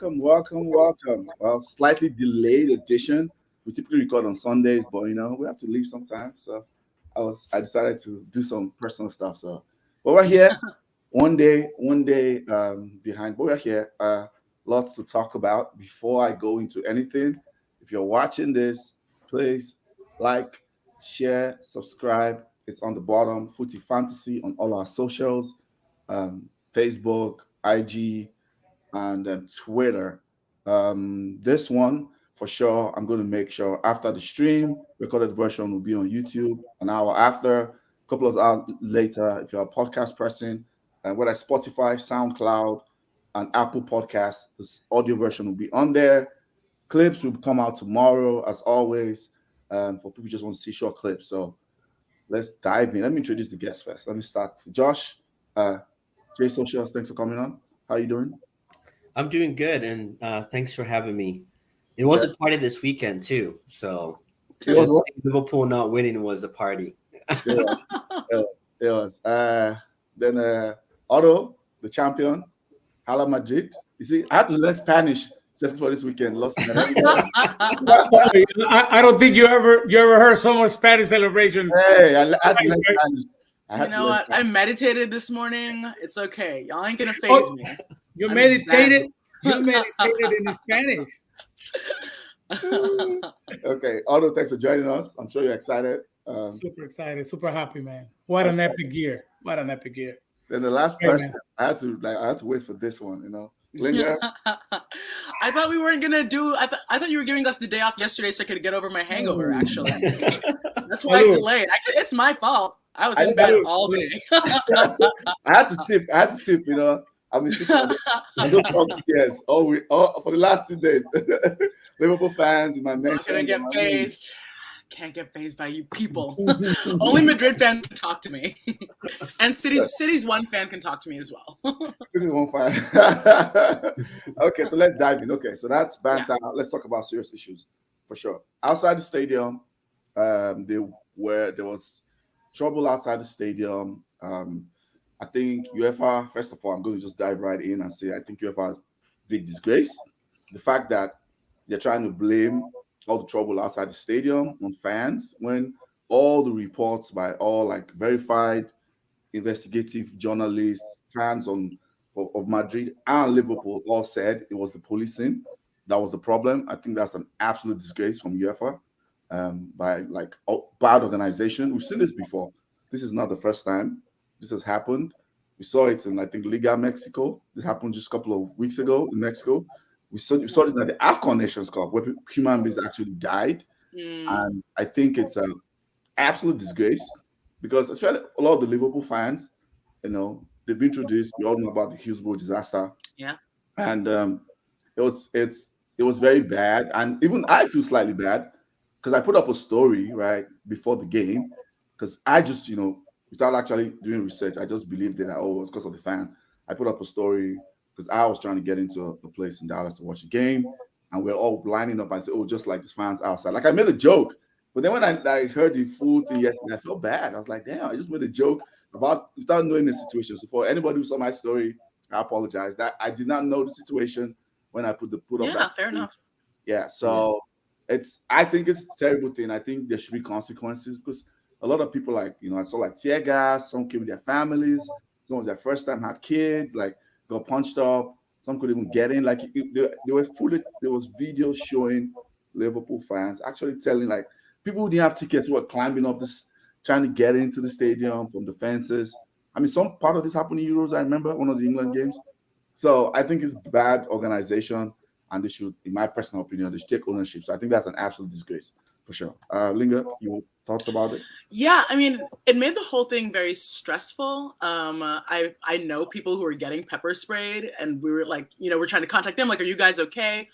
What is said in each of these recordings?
welcome. Well, slightly delayed edition. We typically record on Sundays, but we have to leave sometimes. So I decided to do some personal stuff. So, but we're here. One day behind, but we're here. Lots to talk about. Before I go into anything, if you're watching this, please like, share, subscribe. It's on the bottom. Footy Fantasy on all our socials, Facebook, IG, and Twitter. This one for sure, I'm going to make sure after the stream, recorded version will be on YouTube an hour after, a couple of hours later. If you're a podcast person, and whether it's Spotify, SoundCloud, and Apple Podcasts, this audio version will be on there. Clips will come out tomorrow, as always, for people who just want to see short clips. So let's dive in. Let me introduce the guests first. Let me start. Josh, J Socials, thanks for coming on. How are you doing? I'm doing good, and thanks for having me. It was a party this weekend too, so just Liverpool not winning was a party. It was. Then Otto, the champion, Real Madrid. You see, I had to learn Spanish just for this weekend. Lost. I don't think you ever heard someone's Spanish celebration. Hey, I had to learn Spanish. You know what? I meditated this morning. It's okay. Y'all ain't gonna phase me. You meditated. You meditated in Spanish. Okay, Otto, thanks for joining us. I'm sure you're excited. Super excited, super happy, man. What an epic year! What an epic year. Then the last person, I had to wait for this one. Linda. I thought we weren't gonna do. I thought you were giving us the day off yesterday so I could get over my hangover. Actually, that's why it's delayed. It's my fault. I was in bed all day. I had to sip. I've been sipping on those tears all for the last 2 days. Liverpool fans in my mention. I'm gonna get phased. Can't get phased by you people. Only Madrid fans can talk to me, and City's one fan can talk to me as well. City's one fan. Okay, so let's dive in. Okay, so that's banter. Yeah. Let's talk about serious issues for sure. Outside the stadium, there was trouble outside the stadium. I think UEFA. First of all, I'm going to just dive right in and say I think UEFA big disgrace. The fact that they're trying to blame all the trouble outside the stadium on fans when all the reports by all verified investigative journalists, fans of Madrid and Liverpool all said it was the policing that was the problem. I think that's an absolute disgrace from UEFA by bad organization. We've seen this before. This is not the first time this has happened. We saw it in, I think, Liga Mexico. This happened just a couple of weeks ago in Mexico. We saw this at the AFCON Nations Cup where human beings actually died. And I think it's an absolute disgrace because especially a lot of the Liverpool fans, they've been through this. We all know about the Hillsborough disaster. Yeah. And it was very bad. And even I feel slightly bad because I put up a story right before the game because I just, without actually doing research, I just believed that, it was because of the fan. I put up a story because I was trying to get into a place in Dallas to watch a game, and we're all lining up and say, just like these fans outside. I made a joke, but then when I heard the full thing yesterday, I felt bad. I was like, damn, I just made a joke without knowing the situation. So for anybody who saw my story, I apologize. That I did not know the situation when I put up that. Yeah, fair enough. Yeah, so I think it's a terrible thing. I think there should be consequences because a lot of people I saw tear gas. Some came with their families. Some was their first time had kids. Got punched up. Some could even get in. They were fully. There was videos showing Liverpool fans actually telling people who didn't have tickets who were climbing up this, trying to get into the stadium from the fences. I mean, some part of this happened in Euros. I remember one of the England games. So I think it's bad organization, and they should, in my personal opinion, they should take ownership. So I think that's an absolute disgrace for sure. Linga, your thoughts about it? Yeah, I mean, it made the whole thing very stressful. I know people who were getting pepper sprayed, and we were we're trying to contact them. Are you guys okay?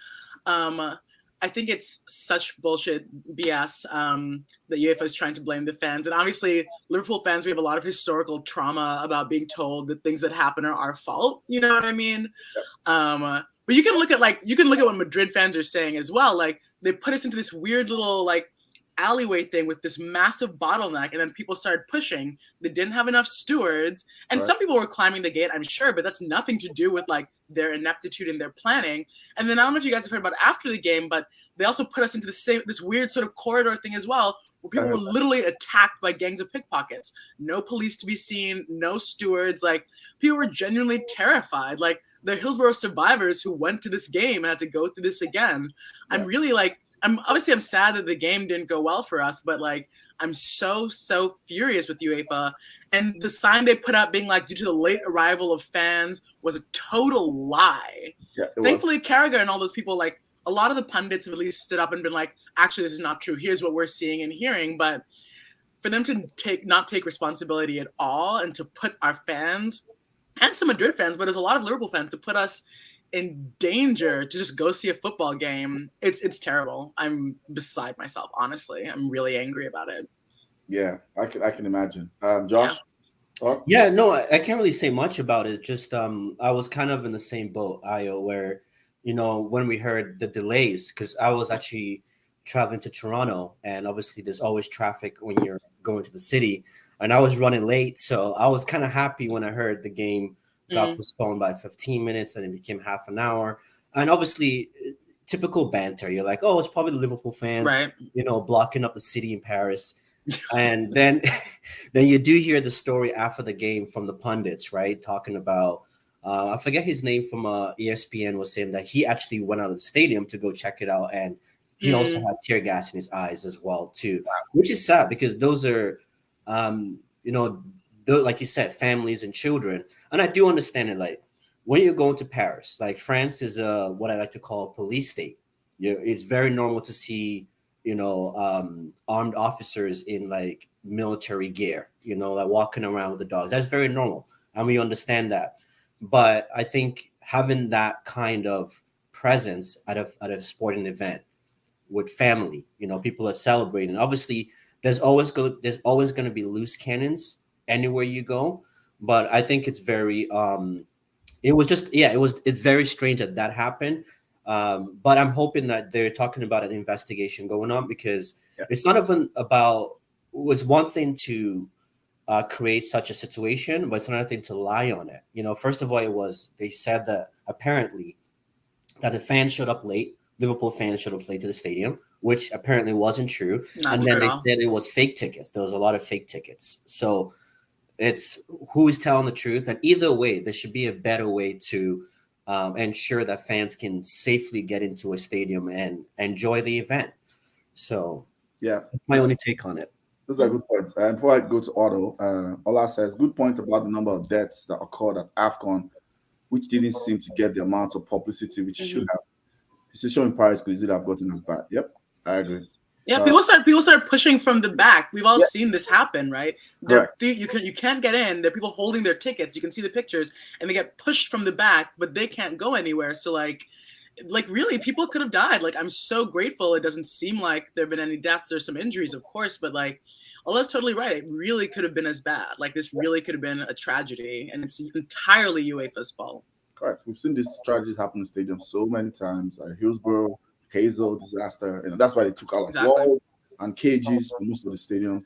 I think it's such bullshit BS that UEFA is trying to blame the fans. And obviously, Liverpool fans, we have a lot of historical trauma about being told that things that happen are our fault. You know what I mean? But you can look at what Madrid fans are saying as well. They put us into this weird little alleyway thing with this massive bottleneck, and then people started pushing. They didn't have enough stewards, and some people were climbing the gate, I'm sure, but that's nothing to do with like their ineptitude and their planning. And then I don't know if you guys have heard about it after the game, but they also put us into this weird sort of corridor thing as well, where people were literally attacked by gangs of pickpockets. No police to be seen, no stewards. Like, people were genuinely terrified. Like, the Hillsborough survivors who went to this game and had to go through this again. I'm really like, I'm sad that the game didn't go well for us, but like, I'm so furious with UEFA. And the sign they put up being like, due to the late arrival of fans, was a total lie. Yeah, thankfully, Carragher and all those people, like, a lot of the pundits have at least stood up and been like, actually, this is not true. Here's what we're seeing and hearing. But for them to not take responsibility at all, and to put our fans and some Madrid fans, but there's a lot of Liverpool fans, to put us in danger to just go see a football game, it's terrible. I'm beside myself, honestly. I'm really angry about it. Yeah, I can imagine. Josh? Yeah, no, I can't really say much about it. Just I was kind of in the same boat, Ayo, where, you know, when we heard the delays, because I was actually traveling to Toronto, and obviously there's always traffic when you're going to the city, and I was running late, so I was kind of happy when I heard the game got postponed by 15 minutes and it became half an hour. And obviously, typical banter. You're like, oh, it's probably the Liverpool fans, right, you know, blocking up the city in Paris. And then you do hear the story after the game from the pundits, right? Talking about, I forget his name, from ESPN, was saying that he actually went out of the stadium to go check it out. And he also had tear gas in his eyes as well, too, which is sad, because those are, you know, like you said, families and children. And I do understand it. Like, when you're going to Paris, like, France is what I like to call a police state. It's very normal to see, you know, armed officers in like military gear, you know, like walking around with the dogs. That's very normal, and we understand that. But I think having that kind of presence at a sporting event with family, you know, people are celebrating. Obviously, there's always going to be loose cannons anywhere you go, but I think it's very it's very strange that happened. But I'm hoping that they're talking about an investigation going on, because it's not even about, it was one thing to create such a situation, but it's another thing to lie on it. You know, first of all, they said that apparently that the fans showed up late, Liverpool fans showed up late to the stadium, which apparently wasn't true. And then they said it was fake tickets. There was a lot of fake tickets. So it's who is telling the truth. And either way, there should be a better way to ensure that fans can safely get into a stadium and enjoy the event. So, yeah, that's my only take on it. Those are good points. And before I go to Otto, Ola says, good point about the number of deaths that occurred at AFCON, which didn't seem to get the amount of publicity which it should have. The situation in Paris could easily have gotten as bad. Yep, I agree. Yeah, people start pushing from the back. We've all seen this happen, right? You can't get in. There are people holding their tickets. You can see the pictures, and they get pushed from the back, but they can't go anywhere. So like really, people could have died. Like, I'm so grateful it doesn't seem like there have been any deaths. There's some injuries, of course, but like, Ola's totally right. It really could have been as bad. Like, this really could have been a tragedy, and it's entirely UEFA's fault. Correct. We've seen these tragedies happen in stadiums so many times. Hillsborough, Hazel disaster. You know, that's why they took out walls and cages for most of the stadiums.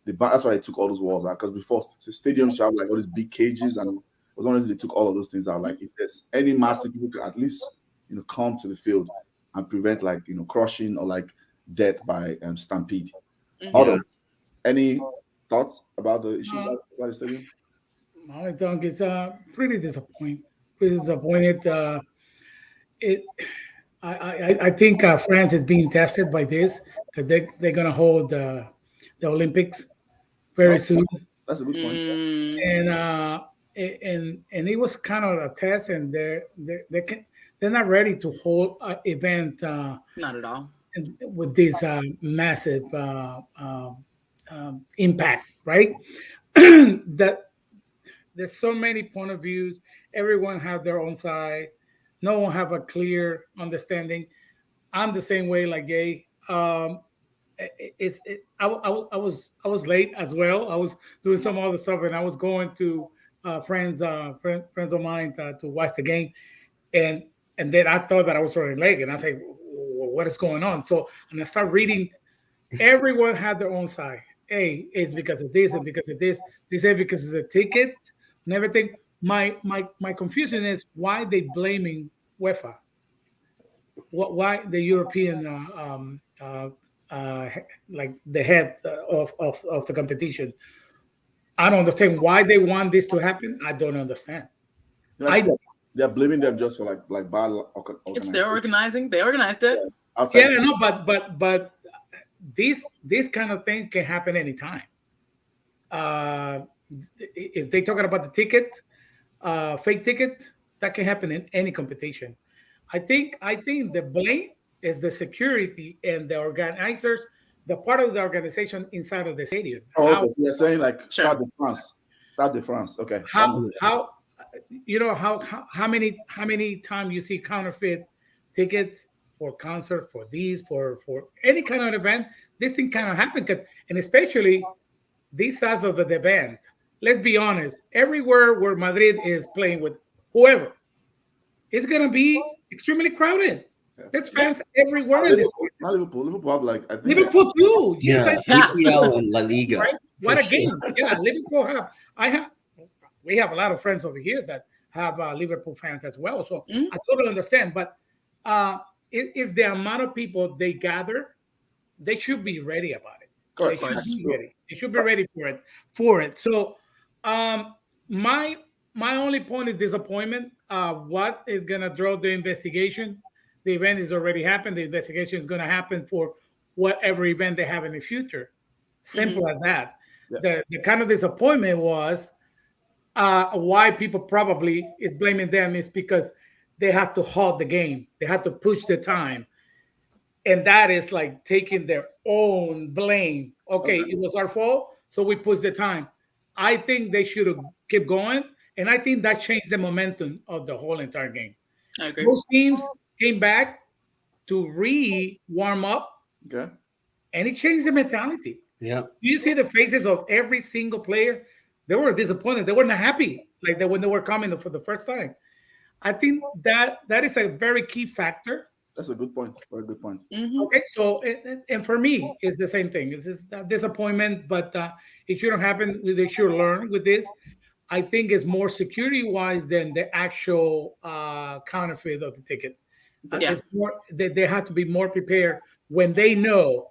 That's why they took all those walls out, because before stadiums have like all these big cages, and as long as they took all of those things out, like, if there's any massive people could at least, you know, come to the field and prevent, like, you know, crushing or like death by stampede. Otto, any thoughts about the issues outside the stadium? I think it's pretty disappointed. I think France is being tested by this, because they're going to hold the Olympics very soon. That's a good point. And it was kind of a test, and they're not ready to hold an event. Not at all. With this massive impact, right? That there's so many point of views. Everyone have their own side. No one have a clear understanding. I'm the same way, like Gay. I was late as well. I was doing some other stuff, and I was going to friends of mine to watch the game, and then I thought that I was running late, and I said, well, what is going on? So, and I start reading everyone had their own side. Hey, it's because of this and because of this. They say because it's a ticket and everything. My confusion is why they blaming UEFA. Why the European like the head of the competition. I don't understand why they want this to happen. I don't understand. Like they're blaming them just for like bad It's their organization. organizing. They organized it. Yeah, outside Yeah, the- no, but this kind of thing can happen anytime. Uh, if they talking about the ticket, fake ticket, that can happen in any competition. I think the blame is the security and the organizers, the part of the organization inside of the stadium. Oh, How okay. So you're saying like Sure. Stade de France. Stade de France. Okay. how you know how many times you see counterfeit tickets for concert, for these, for any kind of event. This thing kind of happen, and especially these sides of the event. Let's be honest, everywhere where Madrid is playing with whoever, it's gonna be extremely crowded. Yeah. There's fans everywhere in this. Not Liverpool. Liverpool have like I think Liverpool too. Yes, Yeah, Yeah. UCL and La Liga. right. for What a sure. game! Yeah, Liverpool have. We have a lot of friends over here that have Liverpool fans as well. So Mhm. I totally understand. But it is the amount of people they gather. They should be ready about it. They correct. should be ready. They should be ready for it. For it. So um, my only point is disappointment. What is gonna draw the investigation? The event is already happened. The investigation is gonna happen for whatever event they have in the future. Simple as that. Yeah. The kind of disappointment was why people probably is blaming them is because they had to halt the game. They had to push the time. And that is like taking their own blame. Okay, Okay. it was our fault, so we pushed the time. I think they should have kept going, and I think that changed the momentum of the whole entire game. I agree. Most teams came back to warm up, Okay. and it changed the mentality. Yeah. You see the faces of every single player. They were disappointed. They were not happy like that when they were coming for the first time. I think that is a very key factor. That's a good point. Very good point. Mhm. Okay, so and for me, it's the same thing. It's just a disappointment, but it shouldn't happen. They should learn with this. I think it's more security wise than the actual counterfeit of the ticket. Yeah. It's more, they have to be more prepared when they know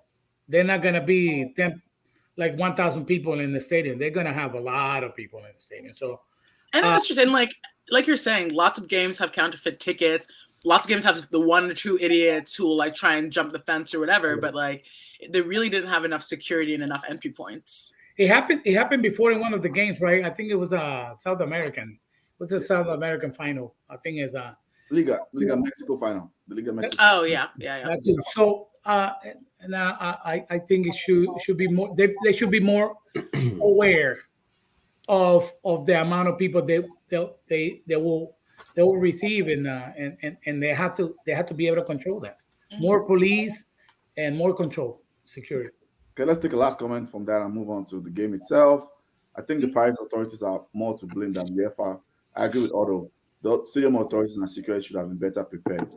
they're not going to be 10, like 1,000 people in the stadium. They're going to have a lot of people in the stadium. So And that's just, and like you're saying, lots of games have counterfeit tickets. Lots of games have the one or two idiots who will like try and jump the fence or whatever. But like, they really didn't have enough security and enough entry points. it happened. It happened before in one of the games, right? I think it was a South American. What's a South American final? I think it's Liga Mexico final. The Liga Mexico. Oh yeah. That's it. So, and I think it should be more. They should be more aware of the amount of people they will receive, and they have to be able to control that. More police and more control, security. Okay, let's take a last comment from that and move on to the game itself. I think the Paris authorities are more to blame than UEFA. I agree with Otto. The stadium authorities and security should have been better prepared.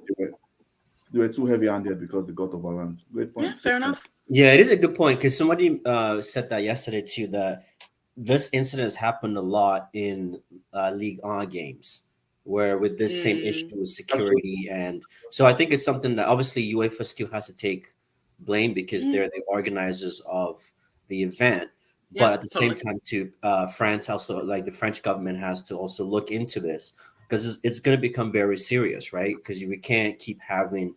They were too heavy-handed because they got overwhelmed. Great point. Yeah, fair enough. Yeah, it is a good point because somebody said that yesterday too, that this incident has happened a lot in Ligue 1 games where with this same issue with security. And so I think it's something that obviously UEFA still has to take blame because they're the organizers of the event. Yeah, but at the totally. same time too, France also, like the French government has to also look into this because it's going to become very serious, right? Because we can't keep having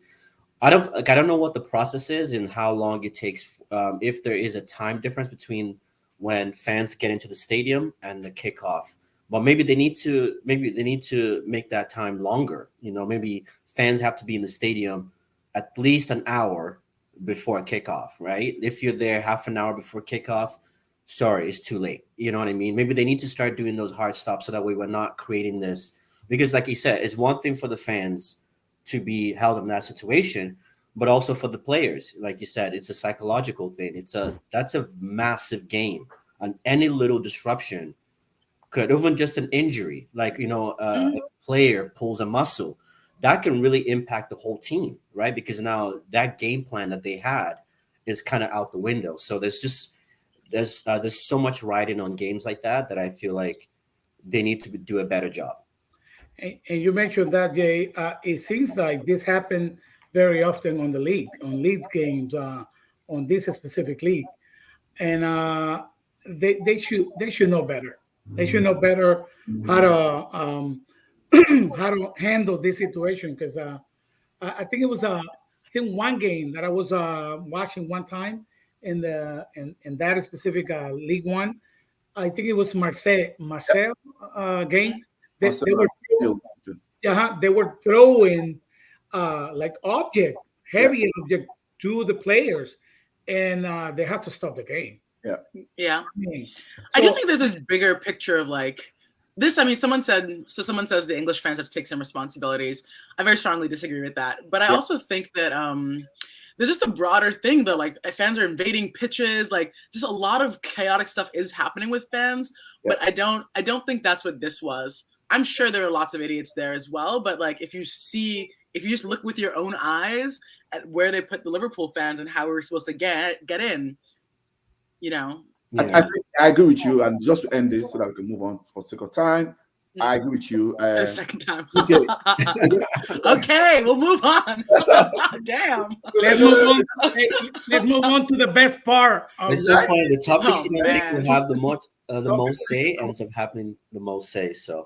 I don't know what the process is and how long it takes if there is a time difference between when fans get into the stadium and the kickoff. But maybe they need to make that time longer. You know, maybe fans have to be in the stadium at least an hour before kickoff, right? If you're there half an hour before kickoff, sorry, it's too late. You know what I mean? Maybe they need to start doing those hard stops so that way we're not creating this. Because like you said, it's one thing for the fans to be held in that situation, but also for the players. Like you said, it's a psychological thing. That's a massive game, and any little disruption could, even just an injury, like a player pulls a muscle, that can really impact the whole team, right? Because now that game plan that they had is kind of out the window. So there's so much riding on games like that I feel like they need to do a better job. And you mentioned that, Jay. It seems like this happened very often on league games, on this specific league, and they should know better. They should know better how to how to handle this situation, because I think it was I think one game that I was watching one time in that specific League One. I think it was Marseille game. They were they were throwing like heavy object to the players, and they have to stop the game. Yeah. So, I do think there's a bigger picture of like this. I mean, someone says the English fans have to take some responsibilities. I very strongly disagree with that. But I also think that there's just a broader thing though. Like fans are invading pitches. Like just a lot of chaotic stuff is happening with fans. But I don't think that's what this was. I'm sure there are lots of idiots there as well. But like if you just look with your own eyes at where they put the Liverpool fans and how we were supposed to get in, you know. I think I agree with you. And just to end this so that we can move on for sake of time, I agree with you. The second time. Okay. Okay, we'll move on. Damn. let's move on to the best part. It's so funny. The topics you don't think man. will have the most say ends up happening the most say. So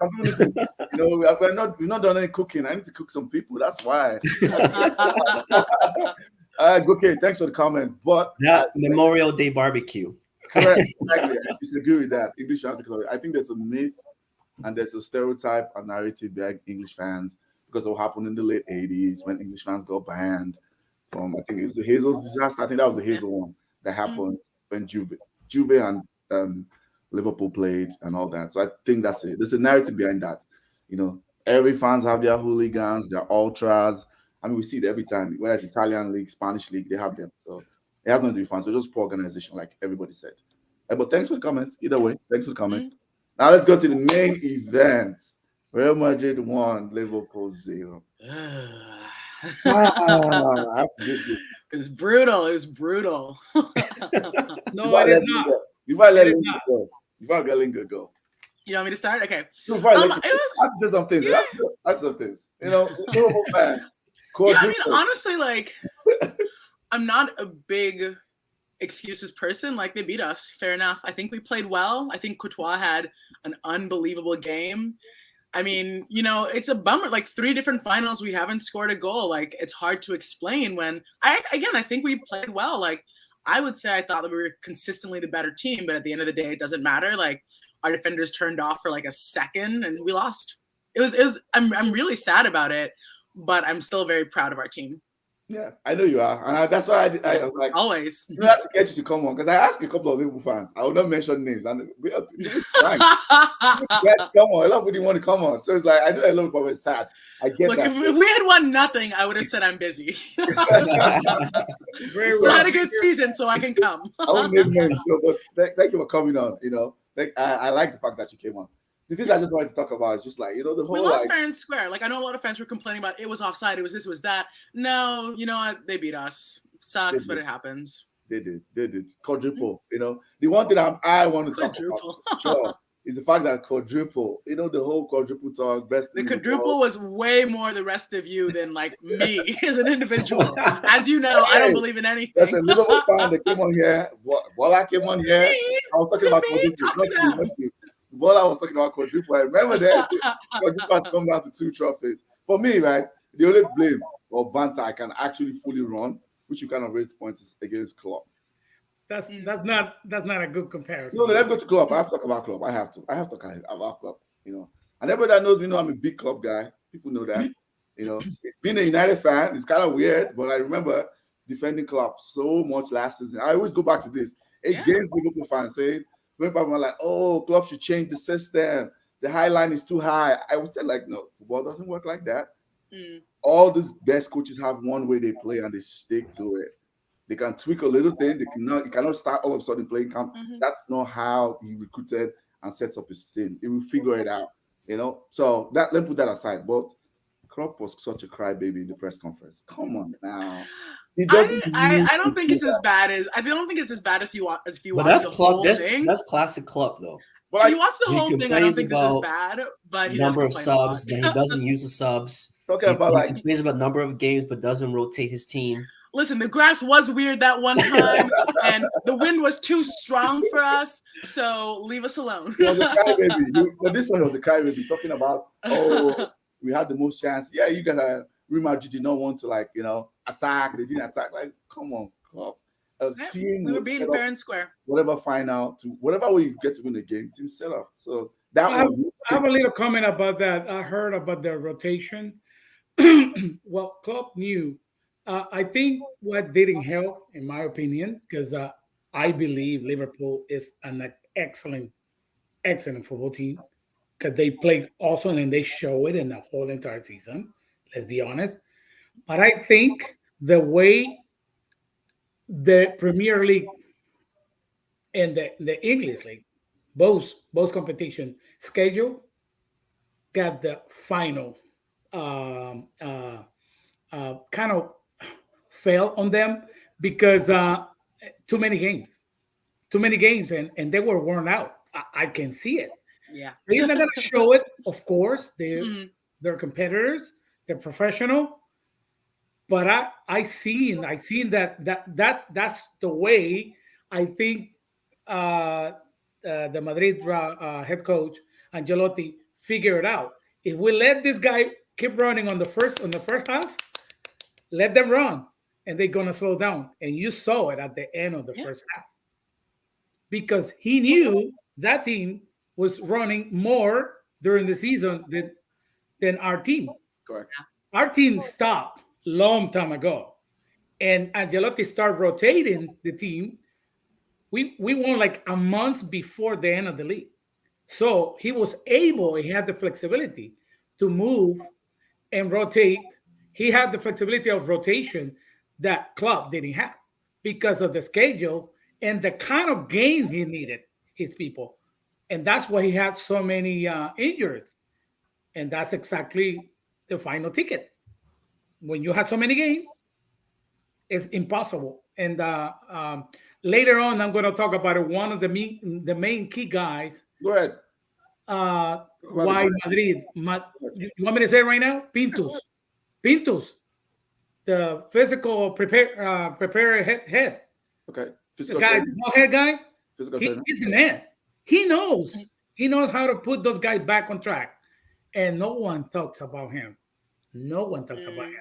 we've not done any cooking. I need to cook some people. That's why. Okay, thanks for the comment. But Memorial Day barbecue. Correct. Exactly. I disagree with that. English fans, I think there's a myth and there's a stereotype and narrative behind English fans because of what happened in the late 80s when English fans got banned from, I think it was the Hazel's disaster. I think that was the Hazel one that happened when Juve and Liverpool played and all that. So I think that's it. There's a narrative behind that. You know, every fans have their hooligans, their ultras. I mean, we see it every time. Whether it's Italian league, Spanish league, they have them. So it has nothing to do with fans. So just poor organization, like everybody said. But thanks for the comment. Either way, thanks for the comment. Now let's go to the main event. Real Madrid 1, Liverpool 0. I have to give you. It was brutal. It was brutal. No, it is not. Before I let Lingo go. You want me to start? Okay. Before I let I said some things. That's some things. You know, Liverpool fans. Yeah, I mean, honestly, like, I'm not a big excuses person. Like, they beat us. Fair enough. I think we played well. I think Courtois had an unbelievable game. I mean, you know, it's a bummer. Like 3 different finals, we haven't scored a goal. Like, it's hard to explain when I think we played well. Like, I would say I thought that we were consistently the better team, but at the end of the day, it doesn't matter. Like, our defenders turned off for like a second and we lost. I'm really sad about it, but I'm still very proud of our team. Yeah, I know you are. And that's why I was like, always. You have to get you to come on because I asked a couple of Liverpool fans. I will not mention names. And come on, a lot of people want to come on. So it's like, I know a lot of people are sad. I get Look, that. If we had won nothing, I would have said I'm busy. Still had a good season, so I can come. I won't name names. So, but thank you for coming on. You know, I like the fact that you came on. The things I just wanted to talk about is just like, you know, the whole. We lost fair and square. Like, I know a lot of fans were complaining about it was offside, it was this, it was that. No, you know what? They beat us. Sucks, but it happens. They did. Quadruple. You know, the one thing I want to talk about sure is the fact that quadruple. You know, the whole quadruple talk. The quadruple was way more the rest of you than like me as an individual. As you know, I don't believe in anything. That's a Liverpool fan that came on here. Bola came on here. I was talking about quadruple. Bola was talking about quadruple. I remember that quadruple has come down to 2 trophies. For me, right, the only blame or banter I can actually fully run, which you kind of raise points, is against Klopp. That's not a good comparison. No, let's go to Klopp. I have to talk about Klopp. I have to talk about Klopp. You know, and everybody that knows me know I'm a big Klopp guy. People know that. You know, being a United fan is kind of weird, but I remember defending Klopp so much last season. I always go back to this against Liverpool fans saying, when people were like, "Oh, Klopp should change the system. The high line is too high." I would say, like, no, football doesn't work like that. All these best coaches have one way they play and they stick to it. They can tweak a little thing. You cannot start all of a sudden playing camp. That's not how he recruited and sets up his team. He will figure it out, you know. So let me put that aside. But Klopp was such a crybaby in the press conference. Come on now. He doesn't. I don't think it's as bad as I don't think it's as bad if you watch But the whole thing. That's classic Klopp though. If you watch the He whole thing, I don't complains think this is about bad. But he number of does complain a lot. subs, then he doesn't use the subs. Talking about He like complains about number of games, but doesn't rotate his team. Listen, the grass was weird that one time, and the wind was too strong for us. So leave us alone. he was a crybaby. So this one he was a crybaby talking about, oh, we had the most chance. Yeah, you guys are Real Madrid did not want to attack. They didn't attack. Like, come on, Klopp. Team we were being fair and square. Whatever final to whatever way you get to win the game, team set up. So that I one. have a little comment about that. I heard about the rotation. Well, Klopp knew. I think what didn't help, in my opinion, because I believe Liverpool is an excellent football team because they play awesome and they show it in the whole entire season. Let's be honest. But I think the way the Premier League and the English League, both competition schedule, got the final kind of fell on them because too many games, and they were worn out. I can see it. Yeah, they're not gonna show it. Of course, they're competitors. They're professional. But I seen that's the way I think the Madrid head coach Ancelotti figured it out. If we let this guy keep running on the first half, let them run, and they're gonna slow down. And you saw it at the end of the first half because he knew that team was running more during the season than our team. Correct. Our team stopped long time ago, and Ancelotti started rotating the team. We won like a month before the end of the league, so he was able. He had the flexibility to move and rotate. He had the flexibility of rotation that Klopp didn't have because of the schedule and the kind of game he needed his people, and that's why he had so many injuries, and that's exactly the final ticket. When you have so many games, it's impossible. And later on, I'm going to talk about it. One of the main key guys. Go ahead. Why Madrid? You want me to say it right now? Pintus, the physical prepare head. Okay. The guy, head guy. He's the man. He knows how to put those guys back on track, and no one talks about him. No one talks about him.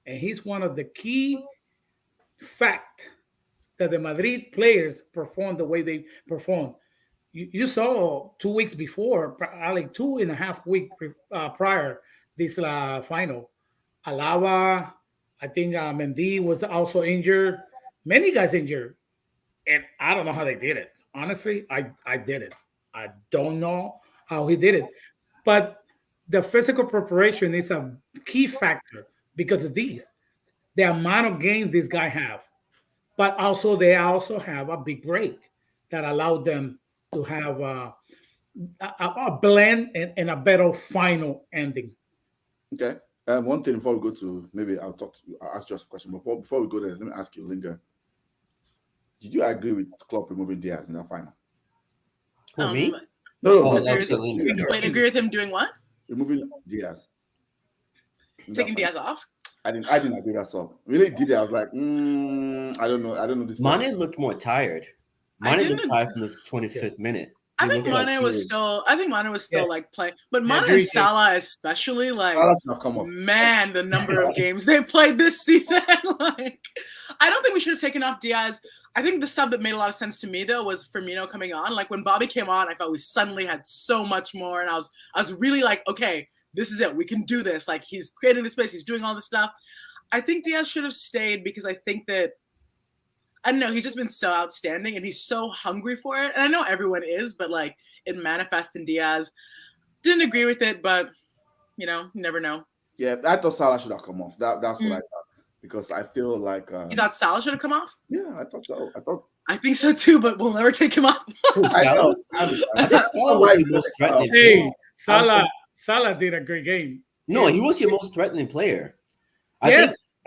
And he's one of the key fact that the Madrid players perform the way they perform. You saw 2 weeks before, like 2.5 weeks prior this final, Alaba, I think Mendy was also injured. Many guys injured. And I don't know how they did it. Honestly, I did it. I don't know how he did it. But the physical preparation is a key factor because of the amount of games this guy have. But also they also have a big break that allowed them to have a blend and a better final ending. Okay. One thing before we go to I'll ask you a question. But before we go there, let me ask you, Linga. Did you agree with Klopp removing Diaz in that final? Who, me? No. Wait, agree with him doing what? Removing Diaz. Taking Diaz off? I didn't agree with that song. Really did it. I was like, I don't know this. Mane looked more tired. Mane looked tired from the 25th minute. I think Mane was still like playing, but Mane and Salah especially, like, man, the number of games they played this season. Like, I don't think we should have taken off Diaz. I think the sub that made a lot of sense to me though was Firmino coming on. Like when Bobby came on, I thought we suddenly had so much more, and I was really like, okay, this is it. We can do this. Like he's creating the space, he's doing all this stuff. I think Diaz should have stayed because I think that. I don't know. He's just been so outstanding, and he's so hungry for it. And I know everyone is, but like it manifests in Diaz. Didn't agree with it, but you never know. Yeah, I thought Salah should have come off. That's what I thought because I feel like you thought Salah should have come off. Yeah, I thought so. I think so too, but we'll never take him off. Salah? I think Salah was the most threatening. Hey, Salah did a great game. No, he was your most threatening player.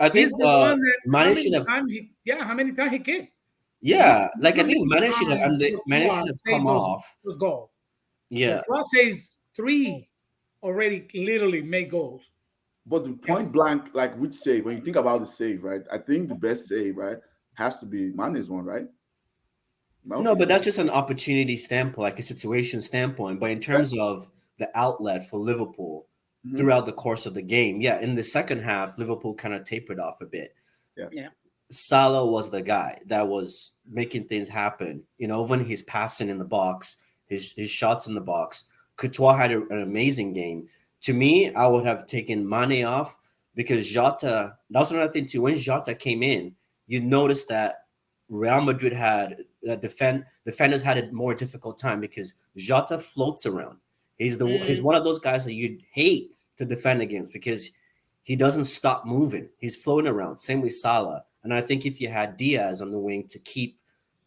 I think He's the one that Mane should have. how many times he kicked? Yeah, like I How think many Mane should have, times and Mane should have come off. those goals? Yeah, Courtois saves 3 already, literally made goals. But the point blank, like which save, when you think about the save, right? I think the best save, right, has to be Mane's one, right? no, but that's just an opportunity standpoint, like a situation standpoint. But in terms of the outlet for Liverpool throughout the course of the game, yeah, in the second half, Liverpool kind of tapered off a bit. Yeah. Salah was the guy that was making things happen. You know, when he's passing in the box, his shots in the box. Courtois had an amazing game. To me, I would have taken Mane off because Jota. That's another thing too. When Jota came in, you noticed that Real Madrid had defenders had a more difficult time because Jota floats around. He's one of those guys that you'd hate to defend against because he doesn't stop moving. He's floating around. Same with Salah. And I think if you had Diaz on the wing to keep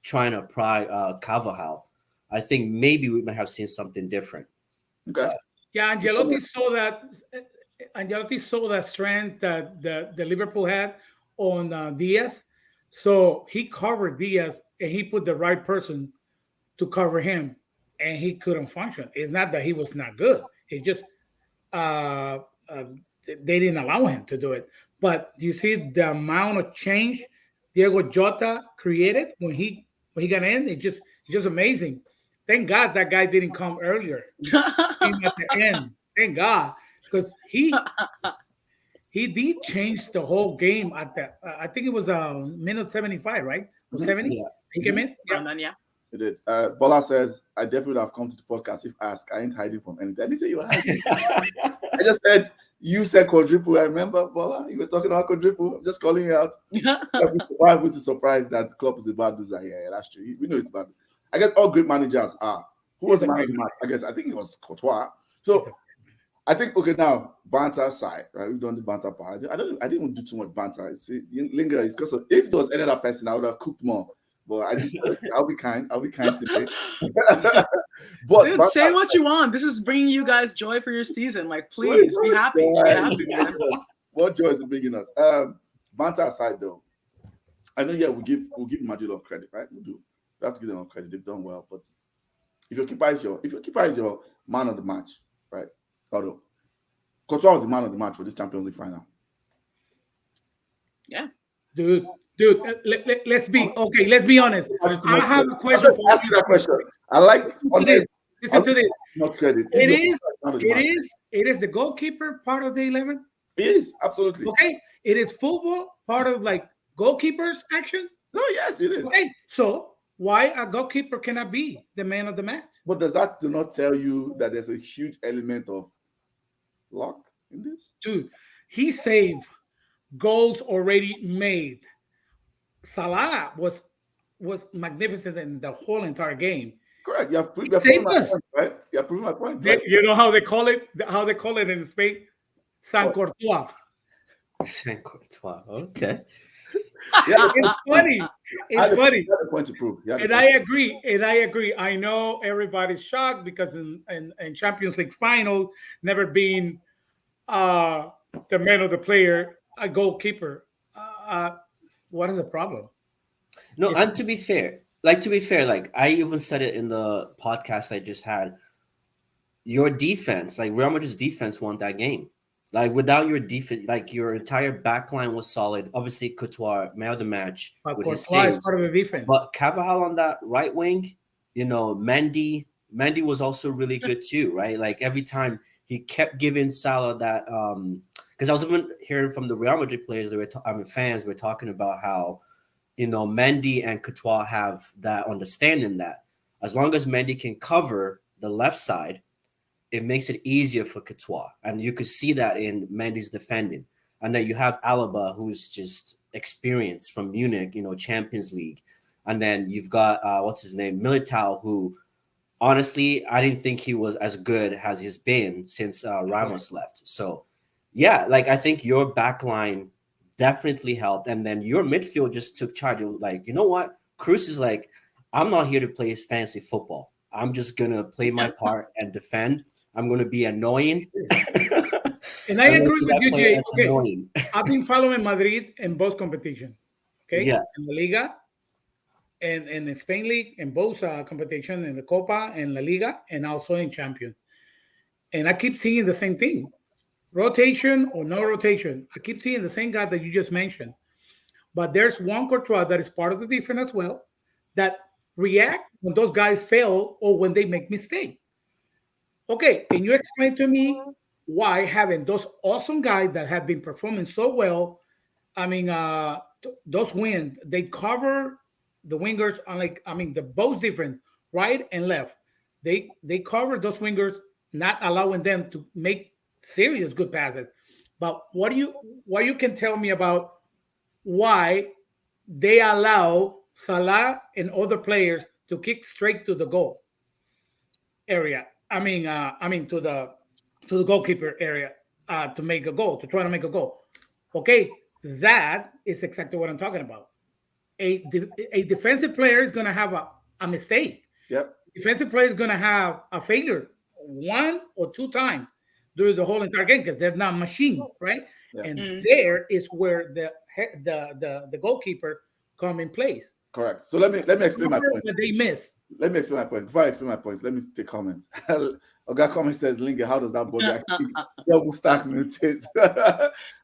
trying to pry Carvajal, I think maybe we might have seen something different. Okay. Yeah, Ancelotti saw that. Ancelotti saw that strength that the Liverpool had on Diaz, so he covered Diaz and he put the right person to cover him, and he couldn't function. It's not that he was not good; it's just they didn't allow him to do it. But you see the amount of change Diego Jota created when he got in. It's just amazing. Thank God that guy didn't come earlier. Came at the end. Thank God, because he did change the whole game at the. I think it was minute 75, right? Or 70. Yeah. He came in. Yeah. It did. Bola says, I definitely would have come to the podcast if asked. I ain't hiding from anything. I didn't say you were hiding. I just said, you said quadruple. I remember, Bola, you were talking about quadruple. I'm just calling you out. Why was the surprise that Klopp is a bad loser? Yeah, that's true. We know it's bad. I guess all great managers are. Who was the man of the match? I think it was Courtois. So I think, okay, now, banter aside, right? We've done the banter part. I didn't do too much banter. Linger is because if there was any other person, I would have cooked more. But I just, I'll be kind today. But dude, say what you want. This is bringing you guys joy for your season. Like, please be happy. Be happy, man. What joy is it bringing us? Banter aside, though, I know. Yeah, we'll give Madrid all credit, right? We do. We have to give them all credit. They've done well. But if your keeper is your man of the match, right? Although Courtois was the man of the match for this Champions League final. Yeah, dude. Let's be honest. I have a question for you. Ask you that question. I like listen to this. Not credit. It is the goalkeeper part of the 11. It is absolutely okay. It is football part of like goalkeepers action. No, yes, it is. Okay, so why a goalkeeper cannot be the man of the match? But does that do not tell you that there's a huge element of luck in this? Dude, he saved goals already made. Salah was magnificent in the whole entire game. Correct. You have proven my point, right? You have proven my point. Right? You know how they call it? How they call it in Spain? San Courtois. San Courtois. Okay. Yeah, it's funny. It's funny. You have a point to prove. And I agree. I know everybody's shocked because in Champions League final, never being the man of the player, a goalkeeper. What is the problem? No, and to be fair, like I even said it in the podcast I just had. Your defense, like Real Madrid's defense, won that game. Like without your defense, like your entire back line was solid. Obviously, Courtois man of the match with his saves. Part of the defense. But Carvajal on that right wing, Mendy was also really good too, right? Like every time he kept giving Salah that. Because I was even hearing from the Real Madrid players, fans were talking about how, Mendy and Courtois have that understanding that as long as Mendy can cover the left side, it makes it easier for Courtois. And you could see that in Mendy's defending. And then you have Alaba, who's just experienced from Munich, Champions League. And then you've got, Militao, who honestly, I didn't think he was as good as he's been since Ramos left. So, yeah, like I think your back line definitely helped. And then your midfield just took charge. It was like, you know what? Cruz is like, I'm not here to play fancy football. I'm just going to play my part and defend. I'm going to be annoying. And I agree with you, Jay. Okay, annoying. I've been following Madrid in both competitions. Okay, Yeah. in La Liga and in the Spain League, in both competition, in the Copa and La Liga, and also in Champions. And I keep seeing the same thing. Rotation or no rotation. I keep seeing the same guy that you just mentioned. But there's one Courtois that is part of the defense as well that react when those guys fail or when they make mistake. Okay, can you explain to me why having those awesome guys that have been performing so well? I mean, those wins they cover the wingers. Unlike I mean, the both different right and left. They cover those wingers, not allowing them to make serious good passes. But what you can tell me about why they allow Salah and other players to kick straight to the goal area? I mean to the goalkeeper area to make a goal, to try to make a goal. Okay, that is exactly what I'm talking about. A defensive player is going to have a mistake. Yep. Defensive player is going to have a failure one or two times during the whole entire game because they're not machine, right? Yeah. And there is where the goalkeeper come in place. Correct. So let me explain my point. That they miss. Let me explain my point. Before I explain my point, let me take comments. Oga comment says, Linga, how does that body actually double stack mutate?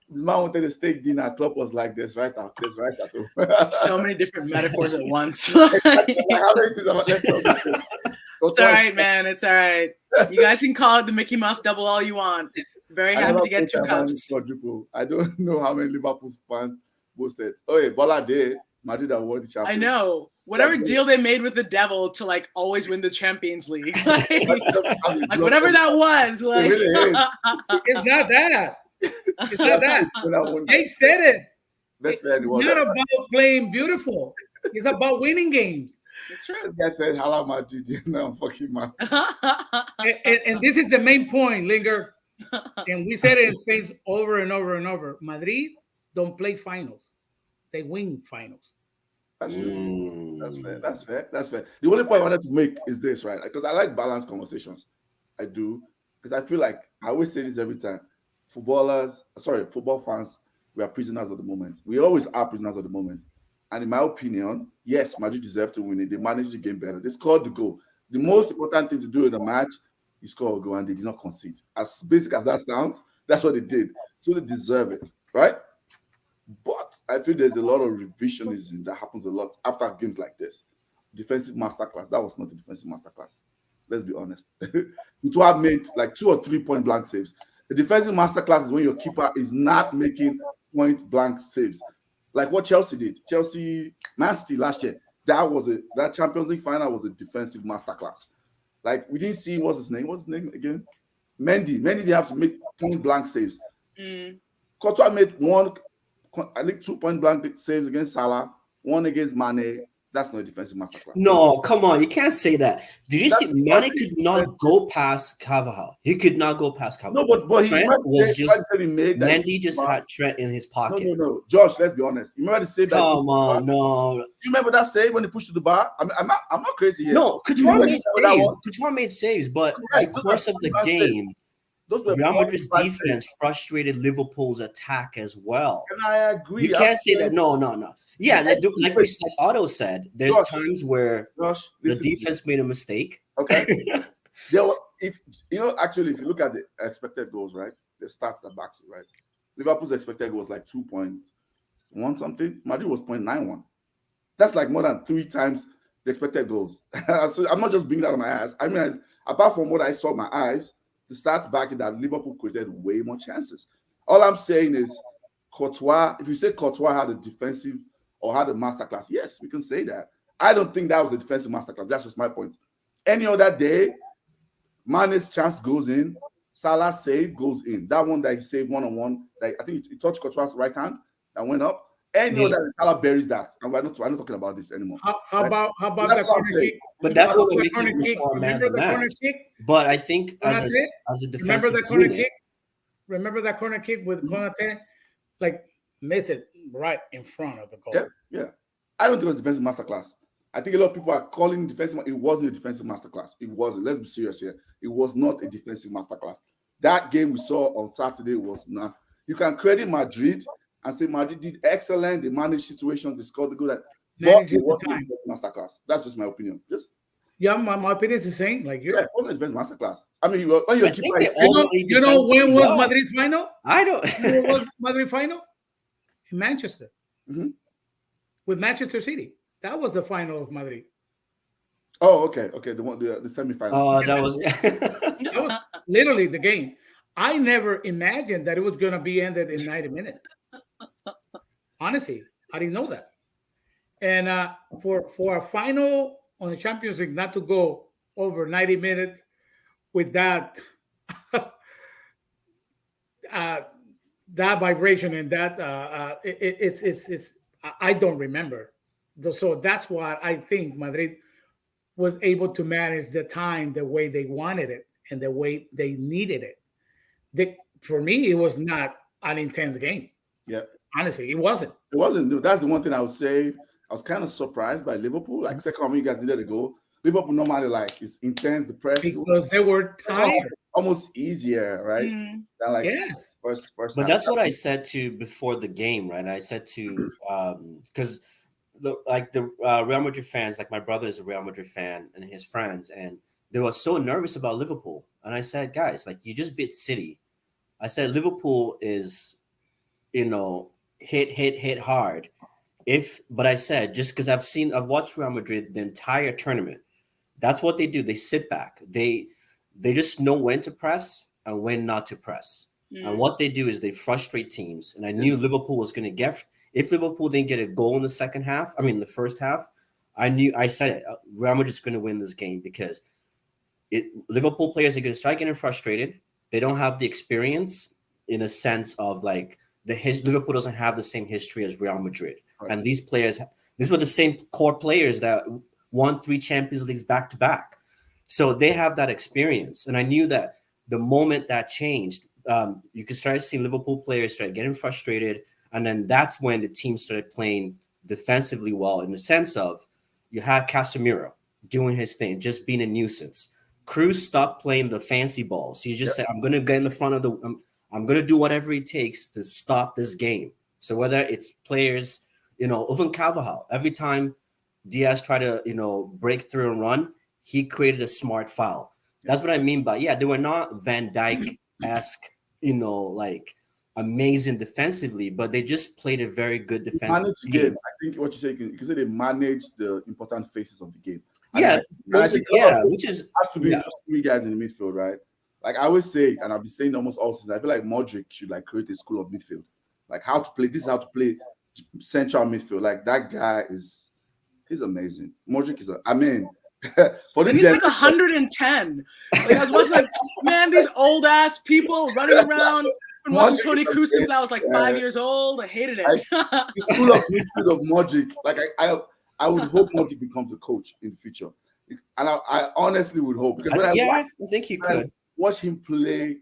This man wanted to steak dinner. Klopp was like this, right out. This right at home. So many different metaphors at once. How many things about let's talk about this? It's all right, man. It's all right. You guys can call it the Mickey Mouse double all you want. Very happy to get 2 cups. I don't know how many Liverpool fans boasted. Oh, yeah, Ballon did. Madrid award the champion. I know. Whatever deal they made with the devil to like always win the Champions League. like whatever that was. Like It really is. It's not that. It's not that. They said it. That's fair. It's not about playing beautiful. It's about winning games. It's true. This guy said, "Hello, Madrid." No, I'm fucking mad. And this is the main point, Linger. And we said it in Spain over and over and over. Madrid don't play finals. They win finals. That's true. That's fair. That's fair. That's fair. The only point I wanted to make is this, right? Because I like balanced conversations. I do. Because I feel like I always say this every time. Football fans, we are prisoners of the moment. We always are prisoners of the moment. And in my opinion, yes, Madrid deserve to win it. They managed the game better. They scored the goal. The most important thing to do in the match, you score a goal and they did not concede. As basic as that sounds, that's what they did. So they deserve it, right? But I feel there's a lot of revisionism that happens a lot after games like this. Defensive masterclass. That was not a defensive masterclass. Let's be honest. It will have made like 2 or 3 point blank saves. The defensive masterclass is when your keeper is not making point blank saves. Like what Chelsea did. Man City last year. That Champions League final was a defensive masterclass. Like we didn't see what's his name again? Mendy. Mendy didn't have to make point blank saves. Courtois made 2 point blank saves against Salah, 1 against Mane. That's not a defensive masterclass. No, come on. You can't say that. Did you see Mane could not go past Carvajal? He could not go past Carvajal. No, but Trent was just Mendy just had had Trent in his pocket. No. Josh, let's be honest. You remember the save? Come on, no. Do you remember that save when he pushed to the bar? I'm not crazy here. No, Couture made saves, but the course of the game, Real Madrid's defense frustrated Liverpool's attack as well. And I agree. You can't say that. No. Yeah, like Otto said, there's times where the defense made a mistake. Okay. If you look at the expected goals, right? The stats that backs it, right? Liverpool's expected goals like 2.1 something. Madrid was 0.91. That's like more than 3 times the expected goals. So I'm not just bringing that on my ass. I mean, apart from what I saw with my eyes, the stats back it that Liverpool created way more chances. All I'm saying is Courtois, if you say Courtois had a defensive or had a masterclass, yes, we can say that. I don't think that was a defensive masterclass. That's just my point. Any other day, Mane's chance goes in, Salah's save goes in. That one that he saved one-on-one, I think he touched Courtois' right hand and went up. Any other Salah buries that. And we're not talking about this anymore. How about the corner kick? But that's what makes it more man to man. But I think as a defensive remember that corner kick with Konate? Like, miss it right in front of the goal. Yeah. I don't think it was a defensive masterclass. I think a lot of people are calling defensive. It wasn't a defensive masterclass. It wasn't. Let's be serious here. It was not a defensive masterclass. that game we saw on Saturday was not. You can credit Madrid and say Madrid did excellent. They managed situations, they scored the goal, but it wasn't a defensive masterclass. That's just my opinion. Just my opinion is the same. Like it wasn't a defensive masterclass. I mean, when I your think keeper they is all you know when was Madrid's final? I don't. When was Madrid final? In Manchester, with Manchester City. That was the final of Madrid. Oh, okay, the semi-final. Oh, that was that was literally the game. I never imagined that it was going to be ended in 90 minutes. Honestly, I didn't know that. And for a final on the Champions League not to go over 90 minutes with that that vibration and that it's I don't remember. So that's why I think Madrid was able to manage the time the way they wanted it and the way they needed it. For me, it was not an intense game. Yeah. Honestly, it wasn't. It wasn't. That's the one thing I would say. I was kind of surprised by Liverpool. Like second time you guys needed a goal. Liverpool normally like is intense, the press. Because they were tired. Almost easier, right? Than like yes. First but that's what I said to before the game, right? I said to because the Real Madrid fans, like my brother is a Real Madrid fan and his friends, and they were so nervous about Liverpool. And I said, guys, like you just beat City. I said Liverpool is, hit hard. But I said just because I've watched Real Madrid the entire tournament. That's what they do. They sit back. They just know when to press and when not to press. And what they do is they frustrate teams. And I knew Liverpool was going to get. If Liverpool didn't get a goal in the second half, the first half, I said it. Real Madrid's going to win this game because Liverpool players are going to start getting frustrated. They don't have the experience in a sense of like Liverpool doesn't have the same history as Real Madrid. Right. And these were the same core players that won 3 Champions Leagues back to back. So they have that experience. And I knew that the moment that changed, you could start seeing Liverpool players start getting frustrated. And then that's when the team started playing defensively well in the sense of you had Casemiro doing his thing, just being a nuisance. Cruz stopped playing the fancy balls. He just said, I'm going to get in the front of I'm going to do whatever it takes to stop this game. So whether it's players, even Carvajal, every time Diaz tried to, break through and run, he created a smart foul. That's what I mean by, they were not Van Dijk-esque, like amazing defensively, but they just played a very good defensive game. I think what you say, you can say they managed the important phases of the game. Which is has to be those 3 guys in the midfield, right? Like I always say, and I've been saying almost all season, I feel like Modric should like create a school of midfield. Like how to play. This is how to play central midfield. Like that guy he's amazing. Modric is for this he's like 110. Like I was watching, like, man, these old ass people running around. I've been watching Toni Kroos since I was like 5 years old. I hated it. The school of midfield of Modric. Like I would hope Modric becomes a coach in the future, and I honestly would hope because I think he could watch him play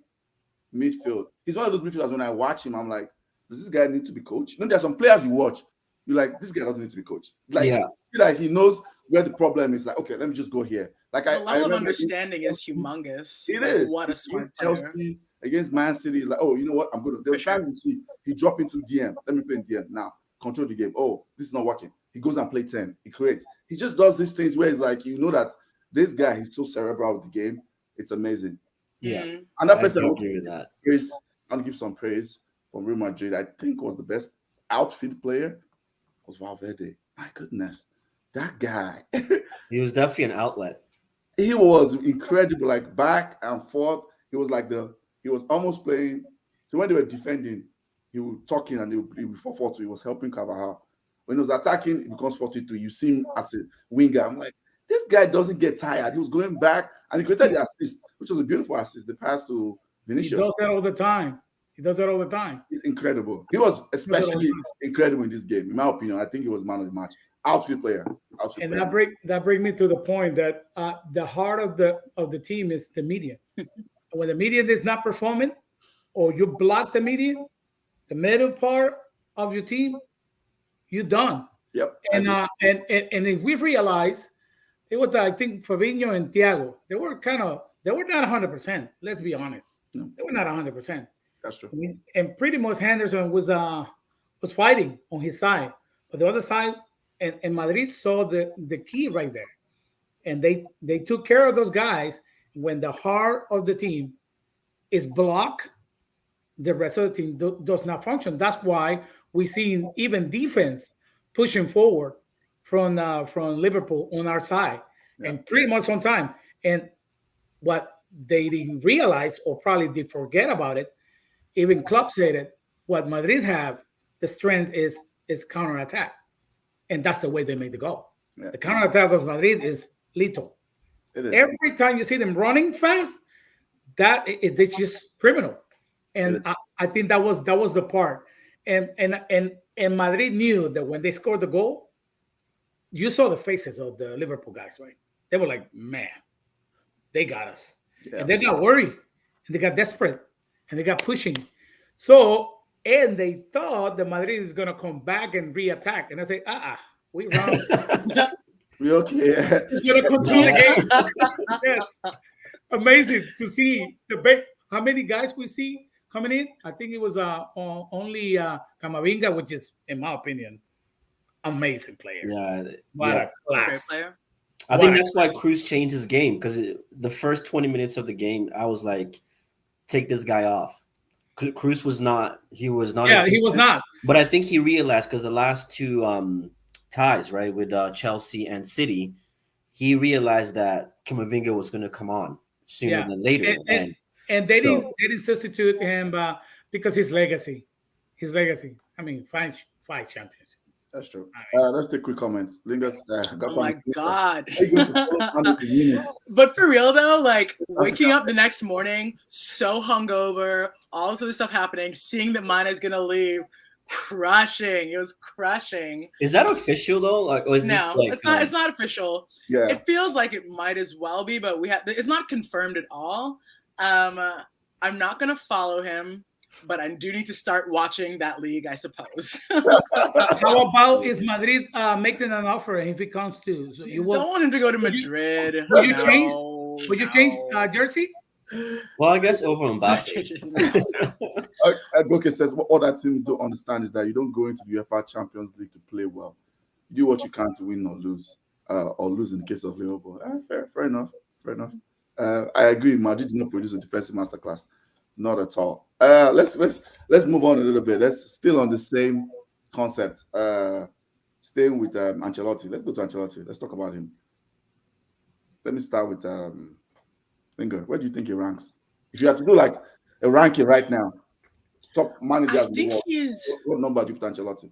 midfield. He's one of those midfielders. When I watch him, I'm like, does this guy need to be coached? There's some players you watch, you're like, this guy doesn't need to be coached. Like he knows where the problem is. Like, okay, let me just go here. Like the level of understanding is humongous. It is. What a smart player. Chelsea against Man City is like, oh, you know what? I'm gonna. There's time you see he drop into DM. Let me play in DM now. Control the game. Oh, this is not working. He goes and play 10. He creates. He just does these things where it's like, that this guy, he's so cerebral with the game. It's amazing. Yeah. And that person, I agree with that. I'll give some praise from Real Madrid. I think was the best outfield player was Valverde. My goodness, that guy. He was definitely an outlet. He was incredible, like back and forth. He was like he was almost playing. So when they were defending, he was talking and he would 4-4-2. He was helping Carvajal. When he was attacking, it becomes 4-2. You see him as a winger. I'm like, this guy doesn't get tired. He was going back and he created the assist, which was a beautiful assist. The pass to Vinicius. He does that all the time. He's incredible. He was especially incredible in this game. In my opinion, I think he was man of the match. Outfield player. That brings me to the point that the heart of the team is the media. When the media is not performing, or you block the media, the middle part of your team, you're done. Yep. And if we realize it was, I think, Fabinho and Thiago, they were not 100%. Let's be honest. No, They were not 100%. that's true. And pretty much Henderson was fighting on his side, but the other side, and Madrid saw the key right there, and they took care of those guys. When the heart of the team is blocked, the rest of the team does not function. That's why we see even defense pushing forward from Liverpool on our side, and pretty much on time. And what they didn't realize, or probably did forget about it, even Klopp said it. What Madrid have, the strength is counterattack, and that's the way they made the goal. Yeah. The counterattack of Madrid is lethal. It is. Every time you see them running fast, it's just criminal. And I think that was the part. And Madrid knew that when they scored the goal, you saw the faces of the Liverpool guys, right? They were like, man, they got us. Yeah. And they got worried, and they got desperate, and they got pushing. So, and they thought that Madrid is going to come back and re-attack. And I say, we wrong. We okay. It's going to continue the game. Yes. Amazing to see how many guys we see coming in. I think it was only Camavinga, which is, in my opinion, amazing player. Yeah. What a class. Great player. I think that's why Cruz changed his game, because the first 20 minutes of the game, I was like, take this guy off. Cruz was not. He was not. Yeah, he was not. But I think he realized, because the last two ties, right, with Chelsea and City, he realized that Camavinga was going to come on sooner than later. And they didn't substitute him because his legacy. I mean, five champions. That's true. Let's take quick comments. Lingers. Oh my God. But for real though, like waking up the next morning, so hungover, all this other stuff happening, seeing that Mane is gonna leave, crushing. It was crushing. Is that official though? Like, or is no, this like, it's not. It's not official. Yeah. It feels like it might as well be, but it's not confirmed at all. I'm not gonna follow him, but I do need to start watching that league, I suppose. How about if Madrid making an offer if he comes to? So you don't want him to go to Madrid. Would you change? Would you change jersey? Well, I guess over and back. Goke says what other teams don't understand is that you don't go into the UEFA Champions League to play well. You do what you can to win or lose in the case of Liverpool. Fair enough. I agree. Madrid did not produce a defensive masterclass. Not at all. Let's move on a little bit. Let's still on the same concept. Staying with Ancelotti. Let's go to Ancelotti. Let's talk about him. Let me start with Finger. Where do you think he ranks? If you had to do like a ranking right now, top managers in the world, what number do you put Ancelotti?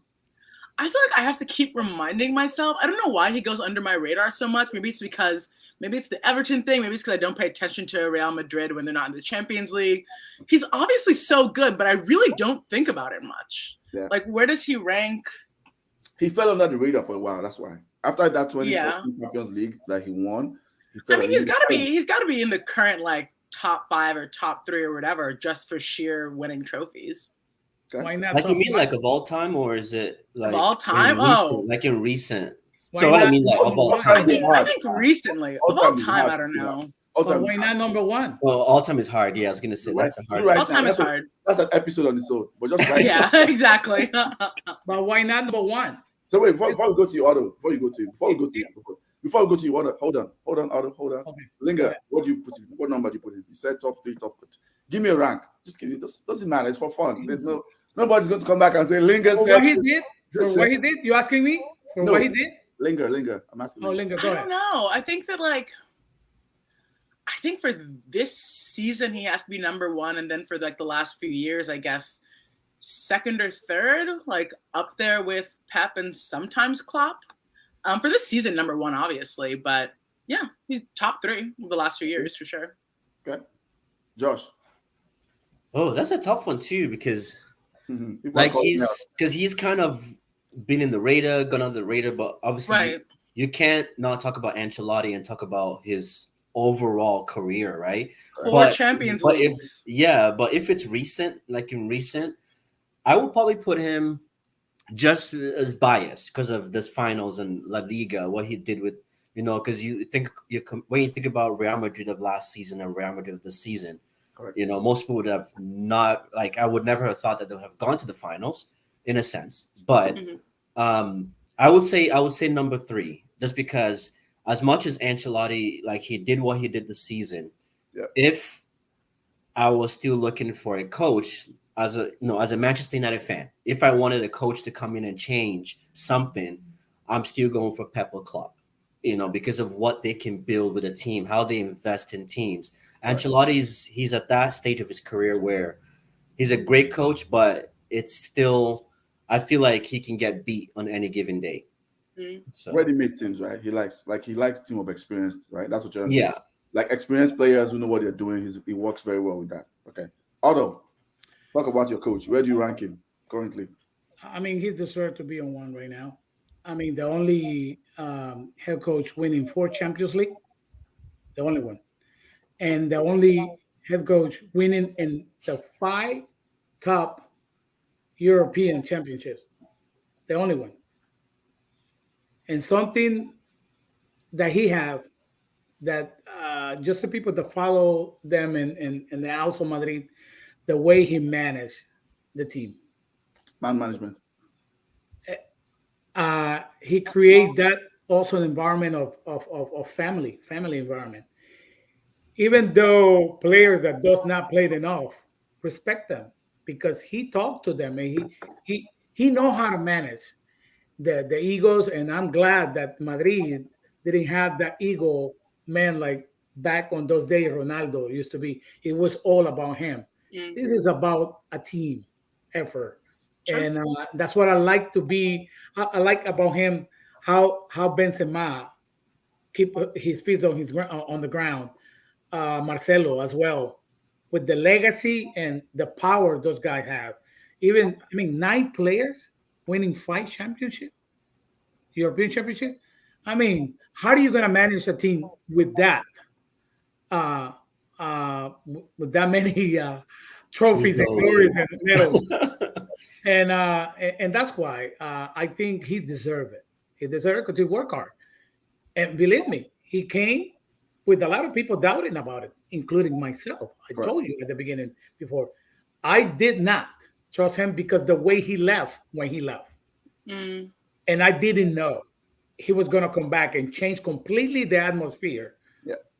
I feel like I have to keep reminding myself. I don't know why he goes under my radar so much. Maybe it's the Everton thing. Maybe it's because I don't pay attention to Real Madrid when they're not in the Champions League. He's obviously so good, but I really don't think about it much. Yeah. Like, where does he rank? He fell under the radar for a while. That's why. After that 2014 Champions League that he won, he's got to be in the current like top 5 or top 3 or whatever, just for sheer winning trophies. Okay. Why not? Like, you mean like of all time, or is it like of all time? Like in recent. Why so what not? I mean, like of all time. I think recently. Of all time, I don't know. But why not number 1? Well, all time is hard. Yeah, I was gonna say that's a hard. All time is hard. That's an episode on its own. But just right yeah, now. Exactly. But why not number 1? So wait, before we go to your order, before we go to you, hold on. Okay. Linger, what do you put in? What number do you put in? You said top 3, top 4. Give me a rank. Just give me. Doesn't matter. It's for fun. There's nobody's going to come back and say Linger said. What he did? You asking me? What he did? Linger. I'm asking. Oh, Linger, go ahead. I don't know. I think for this season he has to be number 1, and then for like the last few years, I guess second or third, like up there with Pep and sometimes Klopp. For this season, number 1, obviously, but yeah, he's top 3 the last few years for sure. Okay, Josh. Oh, that's a tough one too, because like he's kind of been in the radar, gone under the radar, but obviously you can't not talk about Ancelotti and talk about his overall career, right? 4 Champions Leagues. But if it's recent, like in recent, I would probably put him just as biased because of this finals and La Liga, what he did with, because when you think about Real Madrid of last season and Real Madrid of this season, Correct. You know, most people would have not, like, I would never have thought that they would have gone to the finals in a sense. But I would say number 3, just because as much as Ancelotti, like, he did what he did this season, if I was still looking for a coach as a Manchester United fan, if I wanted a coach to come in and change something, I'm still going for Pep or Klopp, you know, because of what they can build with a team, how they invest in teams. Ancelotti's, he's at that stage of his career where he's a great coach, but it's still, I feel like he can get beat on any given day. So Ready-made teams, right? He likes team of experienced, right? That's what you're saying. yeah. Like experienced players who know what they're doing. He works very well with that. Okay. Otto, talk about your coach. Where do you rank him currently? I mean, he deserves to be on one right now. I mean, the only head coach winning 4 Champions League, the only one, and the only head coach winning in the 5 top European championships, the only one. And something that he have that just the people that follow them in the House of Madrid, the way he managed the team. Man management. He create that also an environment of family environment. Even though players that does not play enough, respect them because he talked to them and he know how to manage the egos. And I'm glad that Madrid didn't have that ego man like back on those days Ronaldo used to be. It was all about him. This is about a team effort. Sure. And that's what I like to be. I like about him how Benzema keep his feet on on the ground. Marcelo as well, with the legacy and the power those guys have. Even I mean, 9 players winning 5 championship, European championship. I mean, how are you gonna manage a team with that? Uh, with that many trophies and glories and medals, and that's why I think he deserved it. He deserved it because he worked hard, and believe me, he came with a lot of people doubting about it, including myself. I told you at the beginning before, I did not trust him because the way he left when he left, and I didn't know he was going to come back and change completely the atmosphere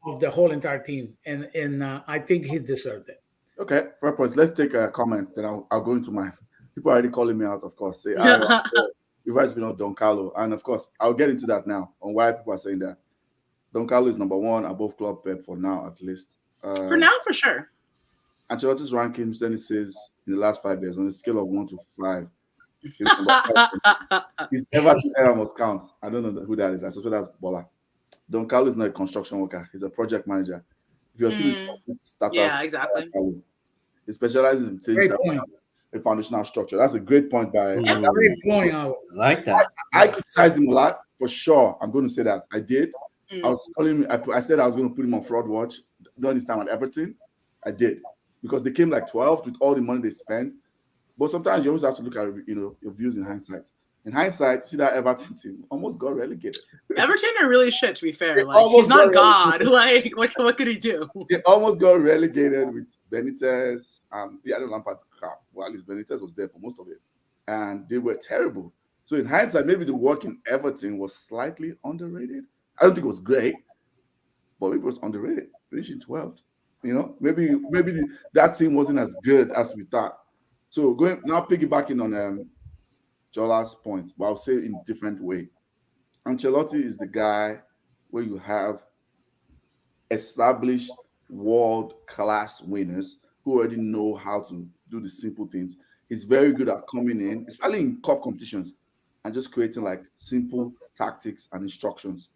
of the whole entire team, and I think he deserved it. Okay, fair points. Let's take a comment. Then I'll go into my people are already calling me out. Of course, say you've always been on Don Carlo, and of course I'll get into that now on why people are saying that. Don Carlo is number 1 above Club Pep for now, at least. For now, for sure. Ancelotti's ranking, Senny says, in the last 5 years, on a scale of 1 to 5, his Everton era must count. I don't know who that is. I suspect that's Bola. Don Carlo is not a construction worker. He's a project manager. If your team is starters, exactly. He specializes in teams that have a foundational structure. That's a great point by. Great point. I like that. I criticized him a lot, for sure. I'm going to say that. I did. I was calling him, I said I was going to put him on fraud watch during this time at Everton. I did. Because they came like 12th with all the money they spent. But sometimes you always have to look at your views in hindsight. In hindsight, see that Everton team almost got relegated. Everton are really shit, to be fair. Like, he's not God. Like, what could he do? They almost got relegated with Benitez. The Lampard's crap. Well, at least Benitez was there for most of it. And they were terrible. So in hindsight, maybe the work in Everton was slightly underrated. I don't think it was great, but maybe it was underrated. Finishing 12th. You know, maybe that team wasn't as good as we thought. So going now piggybacking on Jola's point, but I'll say it in a different way. Ancelotti is the guy where you have established world-class winners who already know how to do the simple things. He's very good at coming in, especially in cup competitions, and just creating like simple tactics and instructions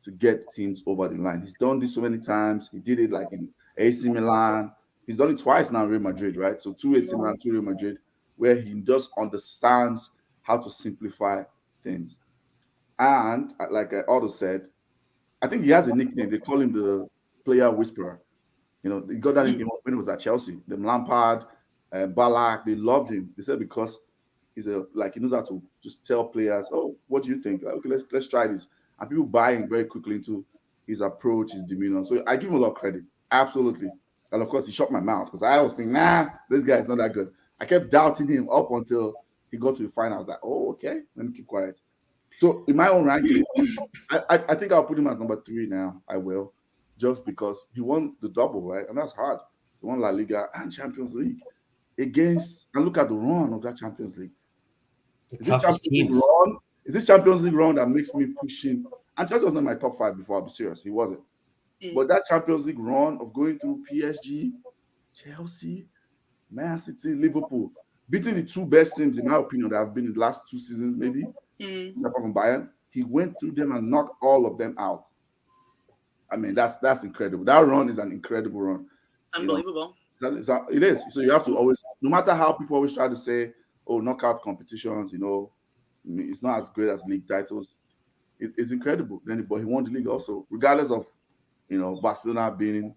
to get teams over the line. He's done this so many times. He did it like in AC Milan. He's done it twice now in Real Madrid, right? So 2 AC Milan, 2 Real Madrid, where he just understands how to simplify things. And like Otto said, I think he has a nickname. They call him the player whisperer. You know, he got that nickname when he was at Chelsea. The Lampard, Ballack, they loved him. They said because he knows how to just tell players, "Oh, what do you think? Okay, let's try this." And people buying very quickly into his approach, his demeanor. So I give him a lot of credit. Absolutely. And of course, he shut my mouth because I was thinking, nah, this guy is not that good. I kept doubting him up until he got to the final. I was like, oh, okay, let me keep quiet. So in my own ranking, I think I'll put him at number 3 now. I will, just because he won the double, right? And that's hard. He won La Liga and Champions League against, and look at the run of that Champions League. Is this Champions League run that makes me push him? And Chelsea was not my top 5 before, I'll be serious. He wasn't. But that Champions League run of going through PSG, Chelsea, Man City, Liverpool, beating the 2 best teams, in my opinion, that have been in the last 2 seasons, maybe, apart from Bayern, he went through them and knocked all of them out. I mean, that's incredible. That run is an incredible run. Unbelievable. It is. So you have to always, no matter how people always try to say, oh, knockout competitions, it's not as great as league titles. It's incredible. But he won the league also, regardless of, Barcelona being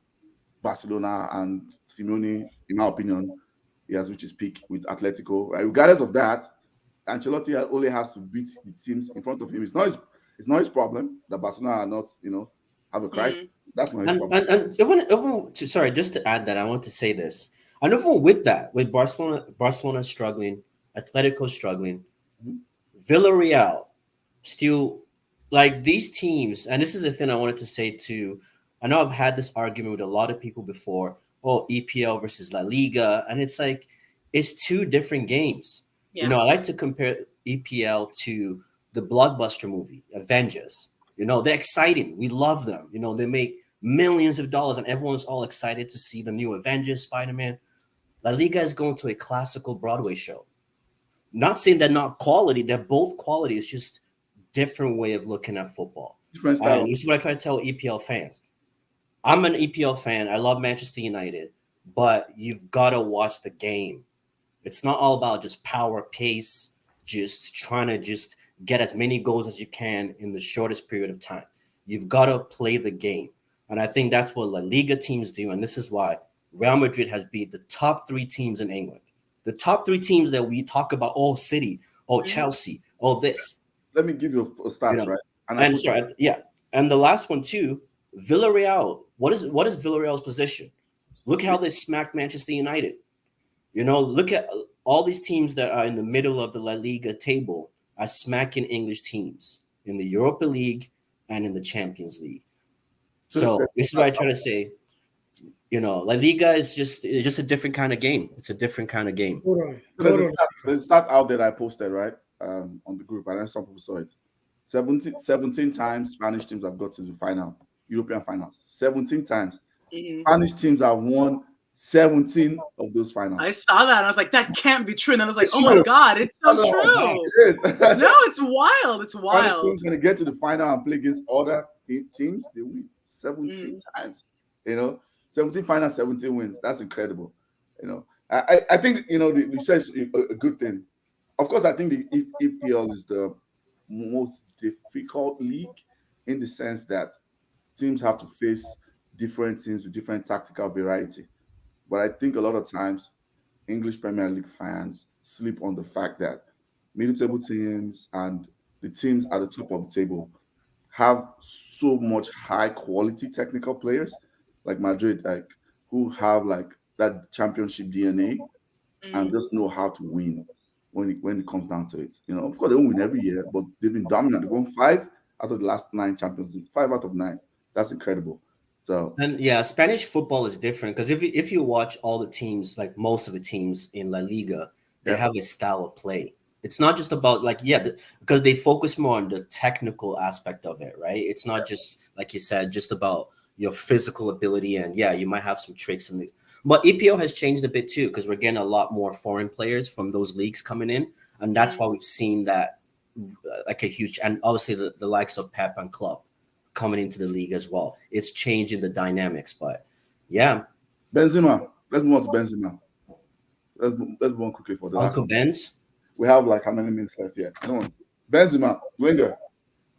Barcelona and Simeone, in my opinion, he has reached his peak with Atletico. Right? Regardless of that, Ancelotti only has to beat the teams in front of him. It's not his problem that Barcelona are not, have a crisis. That's not his problem. And even sorry, just to add that, I want to say this. And even with that, with Barcelona struggling, Atletico struggling, Villarreal still, like these teams, and this is the thing I wanted to say too. I know I've had this argument with a lot of people before. Oh, EPL versus La Liga, and it's like it's 2 different games. Yeah. I like to compare EPL to the blockbuster movie Avengers. They're exciting. We love them. They make millions of dollars, and everyone's all excited to see the new Avengers, Spider-Man. La Liga is going to a classical Broadway show. Not saying they're not quality; they're both quality. It's just different way of looking at football. Different style. And this is what I try to tell EPL fans. I'm an EPL fan. I love Manchester United, but you've got to watch the game. It's not all about just power, pace, just trying to just get as many goals as you can in the shortest period of time. You've got to play the game. And I think that's what La Liga teams do. And this is why Real Madrid has beat the top 3 teams in England. The top 3 teams that we talk about, City, Chelsea, this. Let me give you a stat, right? And the last one too, Villarreal. What is Villarreal's position? Look how they smacked Manchester United. Look at all these teams that are in the middle of the La Liga table are smacking English teams in the Europa League and in the Champions League. So this is what I try to say. La Liga is just a different kind of game. It's a different kind of game. There's a stat out there that I posted, right, on the group, and then some people saw it. 17 times Spanish teams have got to the final, European finals. 17 times. Spanish teams have won 17 of those finals. I saw that and I was like, that can't be true. And I was like, oh my God, it's so true. No, it's wild. It's wild. Spanish teams going to get to the final and play against other teams. They win 17 times. 17 finals, 17 wins. That's incredible. I think, the research is a good thing. Of course, I think the EPL is the most difficult league in the sense that teams have to face different teams with different tactical variety. But I think a lot of times English Premier League fans sleep on the fact that middle table teams and the teams at the top of the table have so much high quality technical players like Madrid, who have that championship DNA and just know how to win when it comes down to it. Of course they don't win every year, but they've been dominant. They've won 5 out of the last 9 Champions League, 5 out of 9. That's incredible. So Spanish football is different because if you watch all the teams, like most of the teams in La Liga, they have a style of play. It's not just about because they focus more on the technical aspect of it, right? It's not just like you said, just about your physical ability, and you might have some tricks in the. But EPL has changed a bit too because we're getting a lot more foreign players from those leagues coming in, and that's why we've seen that a huge, and obviously the likes of Pep and Klopp coming into the league as well. It's changing the dynamics, but Benzema. Let's move on to Benzema. Let's move on quickly for the Uncle Benz. We have how many minutes left here? Benzema, Wenger.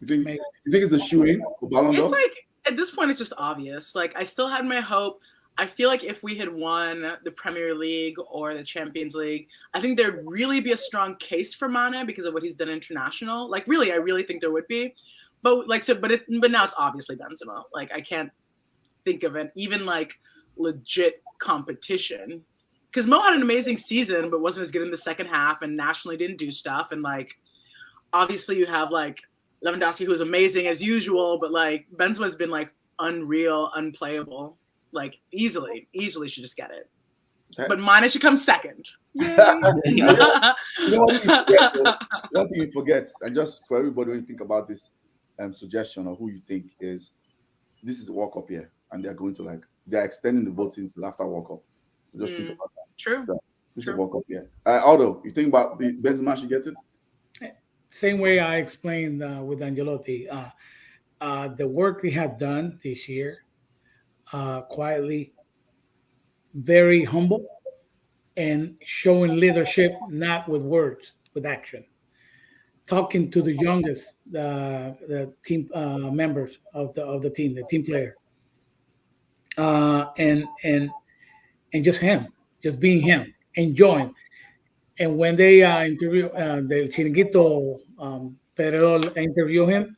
You think it's a shoe-in for Ballon d'Or? It's at this point it's just obvious. I still had my hope. I feel like if we had won the Premier League or the Champions League, I think there'd really be a strong case for Mane because of what he's done international. I really think there would be. But now it's obviously Benzema. I can't think of it. Even legit competition. Because Mo had an amazing season, but wasn't as good in the second half, and nationally didn't do stuff. And like, obviously, you have like Lewandowski, who's amazing as usual, but like Benzema's been like unreal, unplayable. Like easily should just get it. But mine should come second. You know one thing you forget, and just for everybody when you think about this suggestion or who you think is, this is a World Cup year, and they're extending the voting till after World Cup. So just think about that. True. So this is a World Cup year. Aldo, you think about Benzema should get it? Same way I explained with Ancelotti. The work we have done this year, quietly, very humble, and showing leadership, not with words, with action. Talking to the youngest, the team members of the team, the team player, and just being him, enjoying. And when they interview the Chiringuito, Pedro interview him,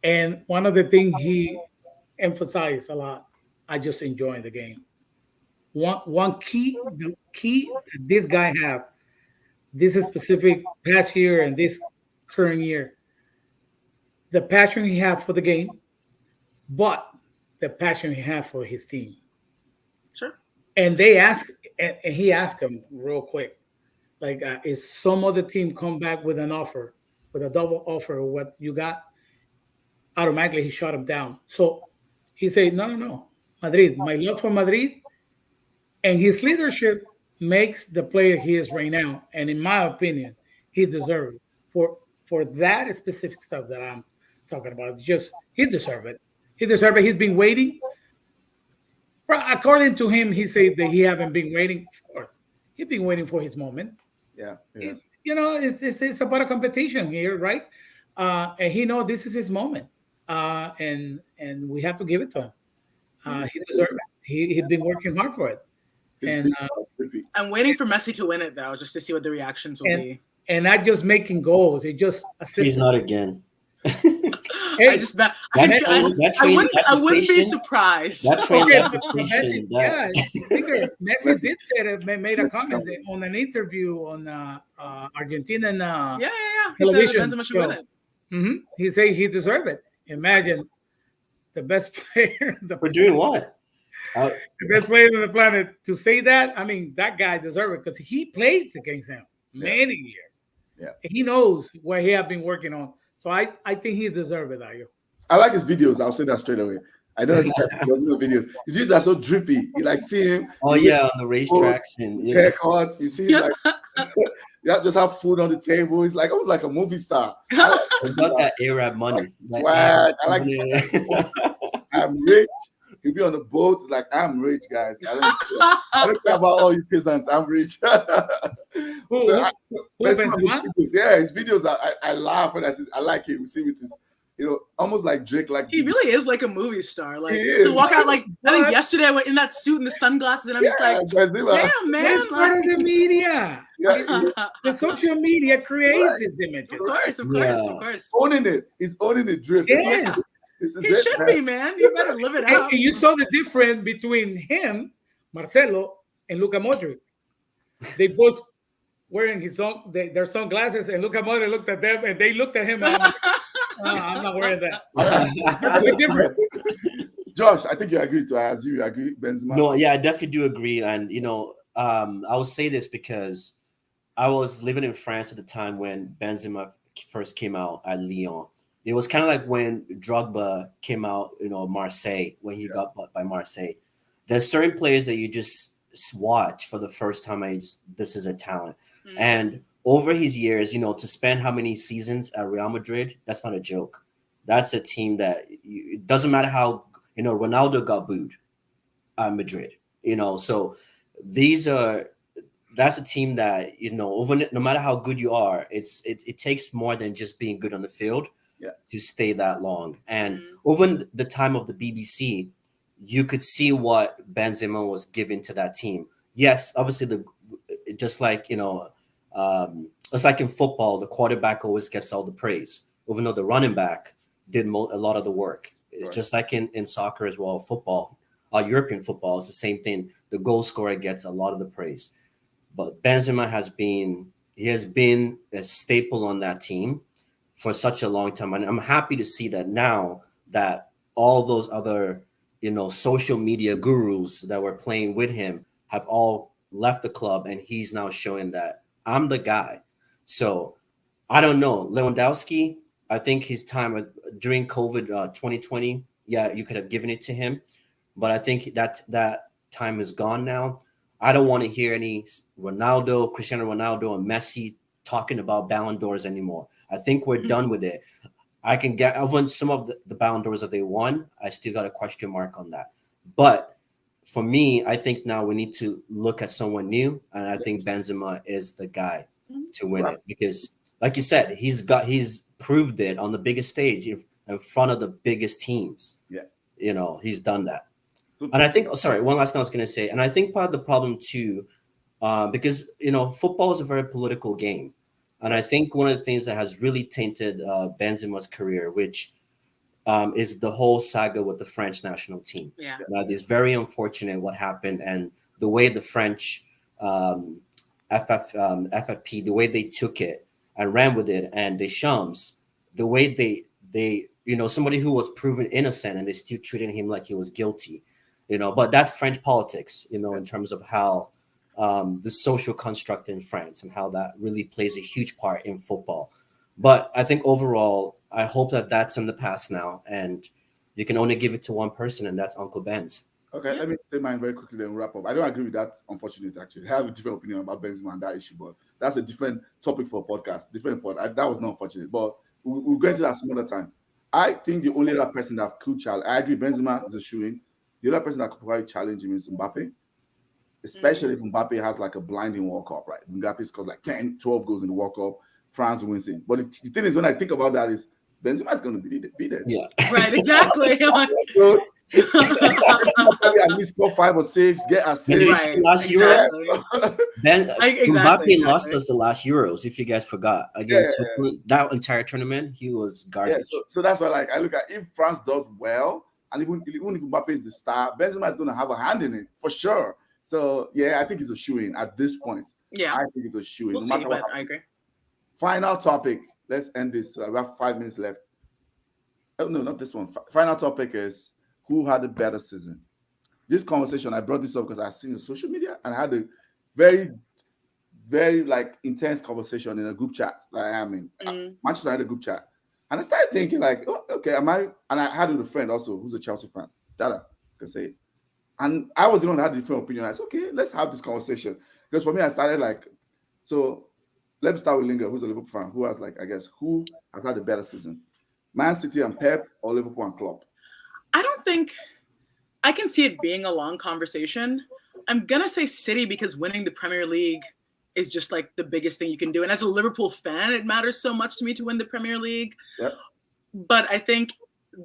and one of the things he emphasized a lot, I just enjoy the game. The key that this guy have, this is specific past year and this current year, the passion he have for the game, but the passion he have for his team. Sure. And they ask, and he asked him real quick, like, is some other team come back with an offer, with a double offer of what you got? Automatically, he shut him down. So he said, no, Madrid, my love for Madrid, and his leadership makes the player he is right now. And in my opinion, he deserves it. For that specific stuff that I'm talking about. Just, he deserves it. He deserves it. He's been waiting. According to him, he said that he haven't been waiting for. He's been waiting for his moment. Yeah. It's about a competition here, right? And he knows this is his moment. And we have to give it to him. He deserves it. He's been working hard for it. And I'm waiting for Messi to win it though, just to see what the reactions will be. And not just making goals; it just assisting. He's not again. Hey, I wouldn't be surprised. Messi did say made a comment on an interview on Argentina television. He said Benzema should win it. Mm-hmm. He said he deserved it. Imagine the best player. We're doing what? The best player on the planet to say that. I mean, that guy deserves it because he played against him many years. Yeah, he knows what he have been working on. So I think he deserves it, Ayo. I like his videos. I'll say that straight away. I don't know if you the videos. His videos are so drippy. You like see him. Oh yeah, on the racetracks and haircuts. You see him like you just have food on the table. He's like almost like a movie star. About that Arab money. Swag. I like I'm rich. He'll be on the boat. It's like, I'm rich, guys. I don't care about all you peasants. I'm rich. His videos, I laugh when I like it. We see with this, almost like Drake. Like he really is like a movie star. Like to walk out like I think yesterday I went in that suit and the sunglasses, and I'm just like, damn, man. That's part of the media. The social media creates this image. Of course. Owning it. He's owning the drip. Yes. He should be, man. You better live it up. And you saw the difference between him, Marcelo, and Luka Modric. They both wearing their sunglasses, and Luka Modric looked at them, and they looked at him. And I'm not wearing that. That's a big difference. Josh, I think you agree to as you agree, Benzema. No, yeah, I definitely do agree, and I will say this because I was living in France at the time when Benzema first came out at Lyon. It was kind of like when Drogba came out, Marseille, when he got bought by Marseille. There's certain players that you just watch for the first time. This is a talent. Mm-hmm. And over his years, to spend how many seasons at Real Madrid, that's not a joke. That's a team that it doesn't matter how, Ronaldo got booed at Madrid, so that's a team that, no matter how good you are, it takes more than just being good on the field. To stay that long. And over the time of the BBC, you could see what Benzema was giving to that team. Yes, obviously, just like, it's like in football, the quarterback always gets all the praise, even though the running back did a lot of the work. It's just like in soccer as well, football. European football, it's the same thing. The goal scorer gets a lot of the praise, but Benzema has been a staple on that team for such a long time, and I'm happy to see that now that all those other social media gurus that were playing with him have all left the club, and he's now showing that I'm the guy. So I don't know, Lewandowski. I think his time during COVID 2020, yeah, you could have given it to him, but I think that time is gone now. I don't want to hear any Cristiano Ronaldo, and Messi talking about Ballon d'Ors anymore. I think we're done with it. I can get even some of the Ballon d'Ors that they won. I still got a question mark on that. But for me, I think now we need to look at someone new, and I think Benzema is the guy to win it because, like you said, he's proved it on the biggest stage in front of the biggest teams. Yeah, he's done that. And I think, one last thing I was going to say, and I think part of the problem too, because football is a very political game, and I think one of the things that has really tainted Benzema's career, which is the whole saga with the French national team. Yeah, it's very unfortunate what happened, and the way the French FFP, the way they took it and ran with it, and Deschamps, the way they somebody who was proven innocent and they still treated him like he was guilty. But that's French politics, in terms of how the social construct in France and how that really plays a huge part in football. But I think overall, I hope that that's in the past now, and you can only give it to one person, and that's Uncle Ben's. Okay, let me say mine very quickly, then wrap up. I don't agree with that, unfortunately, actually. I have a different opinion about Benzema and that issue, but that's a different topic for a podcast. That was not unfortunate, but we'll get into that some other time. I think the only other person that could challenge, I agree, Benzema is a shoo-in. The other person that could probably challenge him is Mbappe, especially if Mbappe has like a blinding World Cup, right? Mbappe scores like 10, 12 goals in the World Cup, France wins it. But the thing is, when I think about that, is Benzema is going to be there. Yeah, right, exactly. Maybe at least score 5 or 6, get assists. Right, last exactly. Mbappe lost us the last Euros, if you guys forgot, against Switzerland. That entire tournament, he was garbage. Yeah, so that's why, I look at if France does well, and even if Mbappe is the star, Benzema is going to have a hand in it for sure. So yeah, I think it's a shoo-in at this point. Yeah, I think it's a shoo-in. We'll see, but I agree. Final topic. Let's end this. We have 5 minutes left. Oh no, not this one. Final topic is who had a better season. This conversation, I brought this up because I've seen it on social media, and I had a very, very intense conversation in a group chat that I am in. Manchester had a group chat. And I started thinking okay, am I? And I had with a friend also who's a Chelsea fan. Dada, can say it. And I was the one that had a different opinion. I said, okay, let's have this conversation. Because for me, I started so let's start with Linger, who's a Liverpool fan, who has who has had a better season? Man City and Pep, or Liverpool and Klopp? I don't think I can see it being a long conversation. I'm gonna say City because winning the Premier League is just the biggest thing you can do. And as a Liverpool fan, it matters so much to me to win the Premier League. Yep. But I think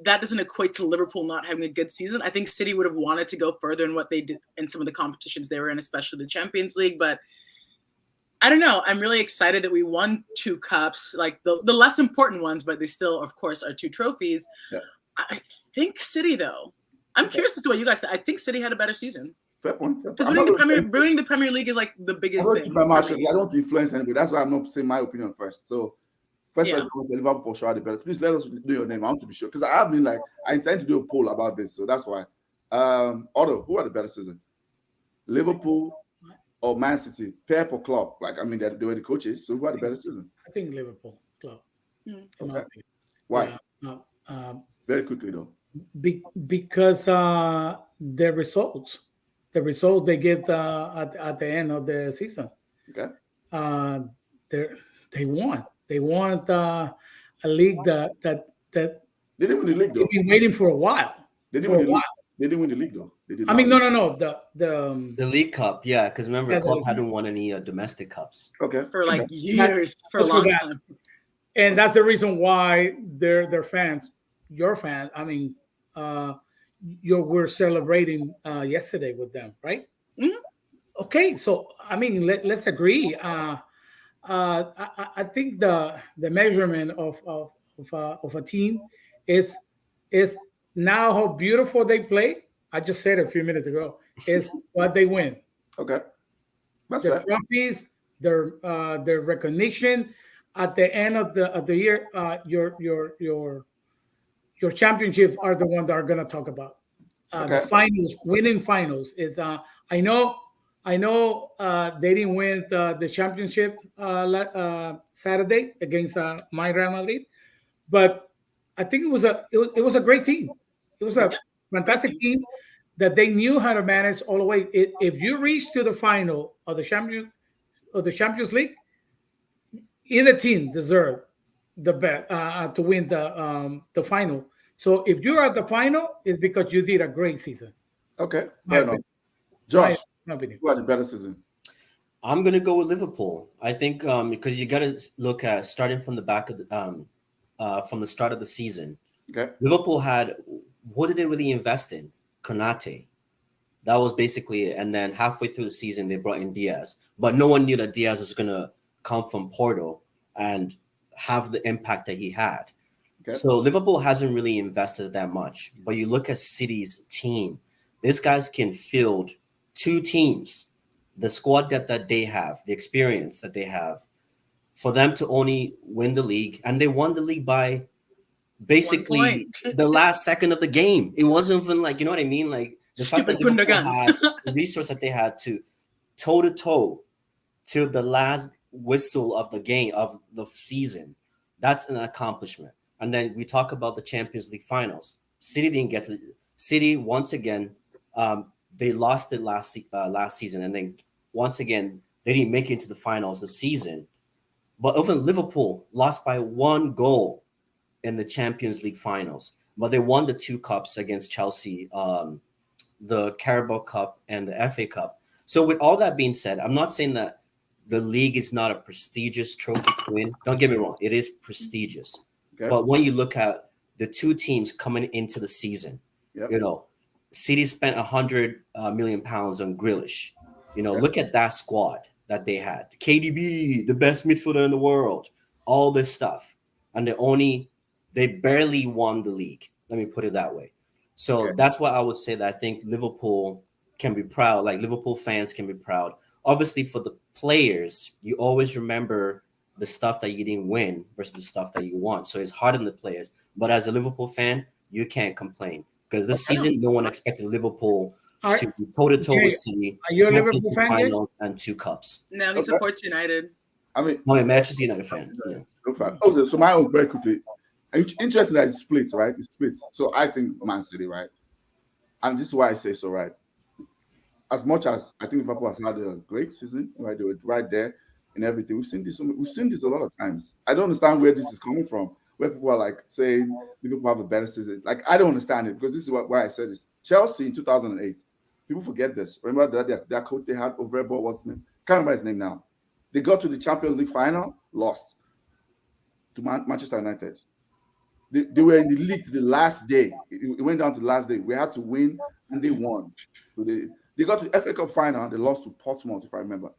that doesn't equate to Liverpool not having a good season. I think City would have wanted to go further in what they did in some of the competitions they were in, especially the Champions League. But I don't know. I'm really excited that we won 2 cups, the less important ones, but they still, of course, are 2 trophies. Yeah. I think City, though. I'm curious as to what you guys think. I think City had a better season. Fair point. Because winning the Premier League is the biggest thing. I don't influence anybody. That's why I'm not saying my opinion first. So first person say Liverpool for sure had the better. Please let us do your name. I want to be sure. Because I have been I intend to do a poll about this. So that's why. Otto, who had the better season? Liverpool or Man City? Pep or Klopp? They were the coaches. So who had the better season? I think Liverpool, Klopp. Okay. Why? Very quickly though. Because the results they get at the end of the season. Okay. They won. They won a league that they didn't win the league though. They've been waiting for a while. They didn't win the league. They didn't win the league though. No. The League Cup, yeah, because remember, Klopp hadn't won any domestic cups. Okay. For years, for a long time. And that's the reason why their fans, your fans, we're celebrating yesterday with them, right? Mm-hmm. Okay, so let's agree. I think the measurement of a team is now how beautiful they play I just said it a few minutes ago, is what they win. Okay, that's The fair. trophies, their recognition at the end of the year. Your championships are the ones that are gonna talk about. The Okay, finals, winning finals is. I know, they didn't win the championship Saturday against my Real Madrid, but I think it was a great team. It was okay, a Great fantastic team. team that they knew how to manage all the way. If you reach to the final of the Champions League, either team deserved the bet to win the final. So if you're at the final, it's because you did a great season. okay. My Fair enough. opinion. Josh, My opinion. who had the better season? I'm gonna go with Liverpool. I think because you got to look at starting from the back of from the start of the season. Okay, Liverpool had, what did they really invest in? Konate. That was basically it. And then halfway through the season, they brought in Diaz, but no one knew that Diaz was gonna come from Porto and have the impact that he had. okay, So Liverpool hasn't really invested that much. But you look at City's team; these guys can field two teams. The squad depth that they have, the experience that they have, for them to only win the league, and they won the league by 1 point. basically the last second of the game. It wasn't even like, you know what I mean? Like the fact Stupid that Liverpool Gundogan. had the resource that they had to toe till the last whistle of the game of the season. That's an accomplishment. And then we talk about the Champions League finals. City didn't get to City once again. They lost it last season, and then once again they didn't make it into the finals this season. But even Liverpool lost by 1 goal in the Champions League finals, but they won the two cups against Chelsea, the Carabao Cup and the FA Cup. So with all that being said, I'm not saying that the league is not a prestigious trophy to win. Don't get me wrong, it is prestigious. okay. But when you look at the two teams coming into the season, Yep. you know, City spent £100 million on Grealish. You know, Yep. look at that squad that they had. KDB, the best midfielder in the world, all this stuff. And they barely won the league. Let me put it that way. So Okay. that's why I would say that I think Liverpool can be proud, like Liverpool fans can be proud. Obviously, for the players, you always remember the stuff that you didn't win versus the stuff that you won. So it's hard on the players. But as a Liverpool fan, you can't complain because this Okay. season, no one expected Liverpool Are, to be toe to toe Jay, with City, are you a Champions Liverpool League fan, Jay? finals, and two cups. No, he Okay. supports United. I mean, I'm a Manchester United fan. Yeah. no fact. Oh, so my own very quickly. Interesting that it's split, right? It's split. So I think Man City, right? And this is why I say so, right? As much as I think Liverpool has had a great season, right? They were right there and everything. We've seen this. We've seen this a lot of times. I don't understand where this is coming from. Where people are like saying Liverpool have a better season. Like I don't understand it because this is why I said this. Chelsea in 2008. People forget this. Remember that their coach they had over what's his name? Can't remember his name now. They got to the Champions League final, lost to Manchester United. They were in the league to the last day. It went down to the last day. We had to win, and they won. So they got to the FA Cup final, and they lost to Portsmouth, if I remember.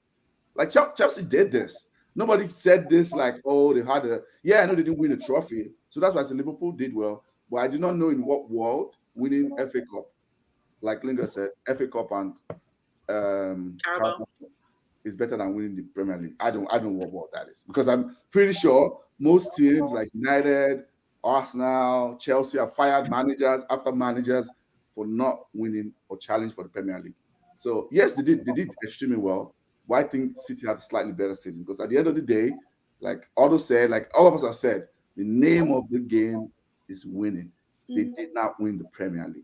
Like Chelsea did this. Nobody said this like, oh, they had a I know they didn't win a trophy. So that's why I said Liverpool did well. But I did not know in what world winning FA Cup, like Linga said, FA Cup and Carabao. is better than winning the Premier League. I don't know what that is. Because I'm pretty sure most teams like United, Arsenal, Chelsea have fired managers after managers for not winning or challenge for the Premier League. So yes, they did extremely well. But I think City had a slightly better season because at the end of the day, like Otto said, like all of us have said, the name of the game is winning. They did not win the Premier League.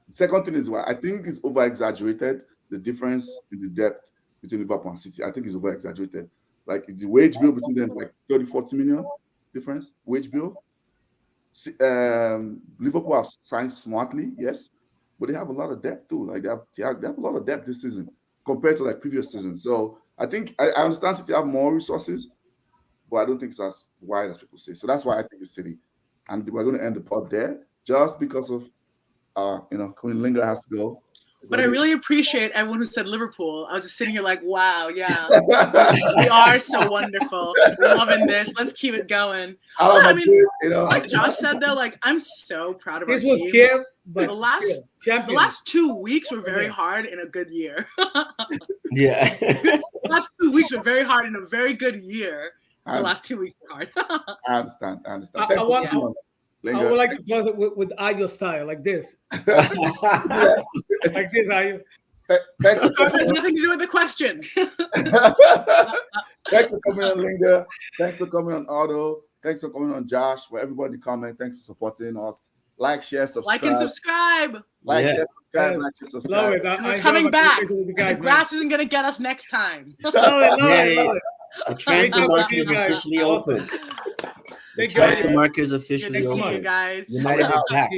The second thing is why I think it's over exaggerated the difference in the depth between Liverpool and City. I think it's over exaggerated. Like the wage bill between them is like 30, 40 million difference, wage bill. Liverpool have signed smartly, yes, but they have a lot of depth too. Like they have a lot of depth this season compared to like previous seasons. So I think I understand City have more resources, but I don't think it's as wide as people say. So that's why I think it's City, and we're going to end the pod there just because of Queen Linger has to go. But I really appreciate everyone who said Liverpool. I was just sitting here like, wow, yeah, we are so wonderful. We're loving this. Let's keep it going. I mean, like Josh said though, like I'm so proud of our team. Scary, but the last 2 weeks were very hard in a good year. Yeah. The last 2 weeks were very hard in a very good year. The last 2 weeks were hard. I understand. I would like to close it with Ayo style, like this. Like this, Ayo. Thanks for There's nothing to do with the question. Thanks for coming on, Linda. Thanks for coming on, Otto. Thanks for coming on, Josh. For everybody comment, thanks for supporting us. Like, share, subscribe. Like and subscribe. Share, subscribe. Like, share, subscribe. We're coming back. The grass isn't going to get us next time. Love it. The transfer market is officially open. The transfer market is officially open. Good to see you guys. United is back.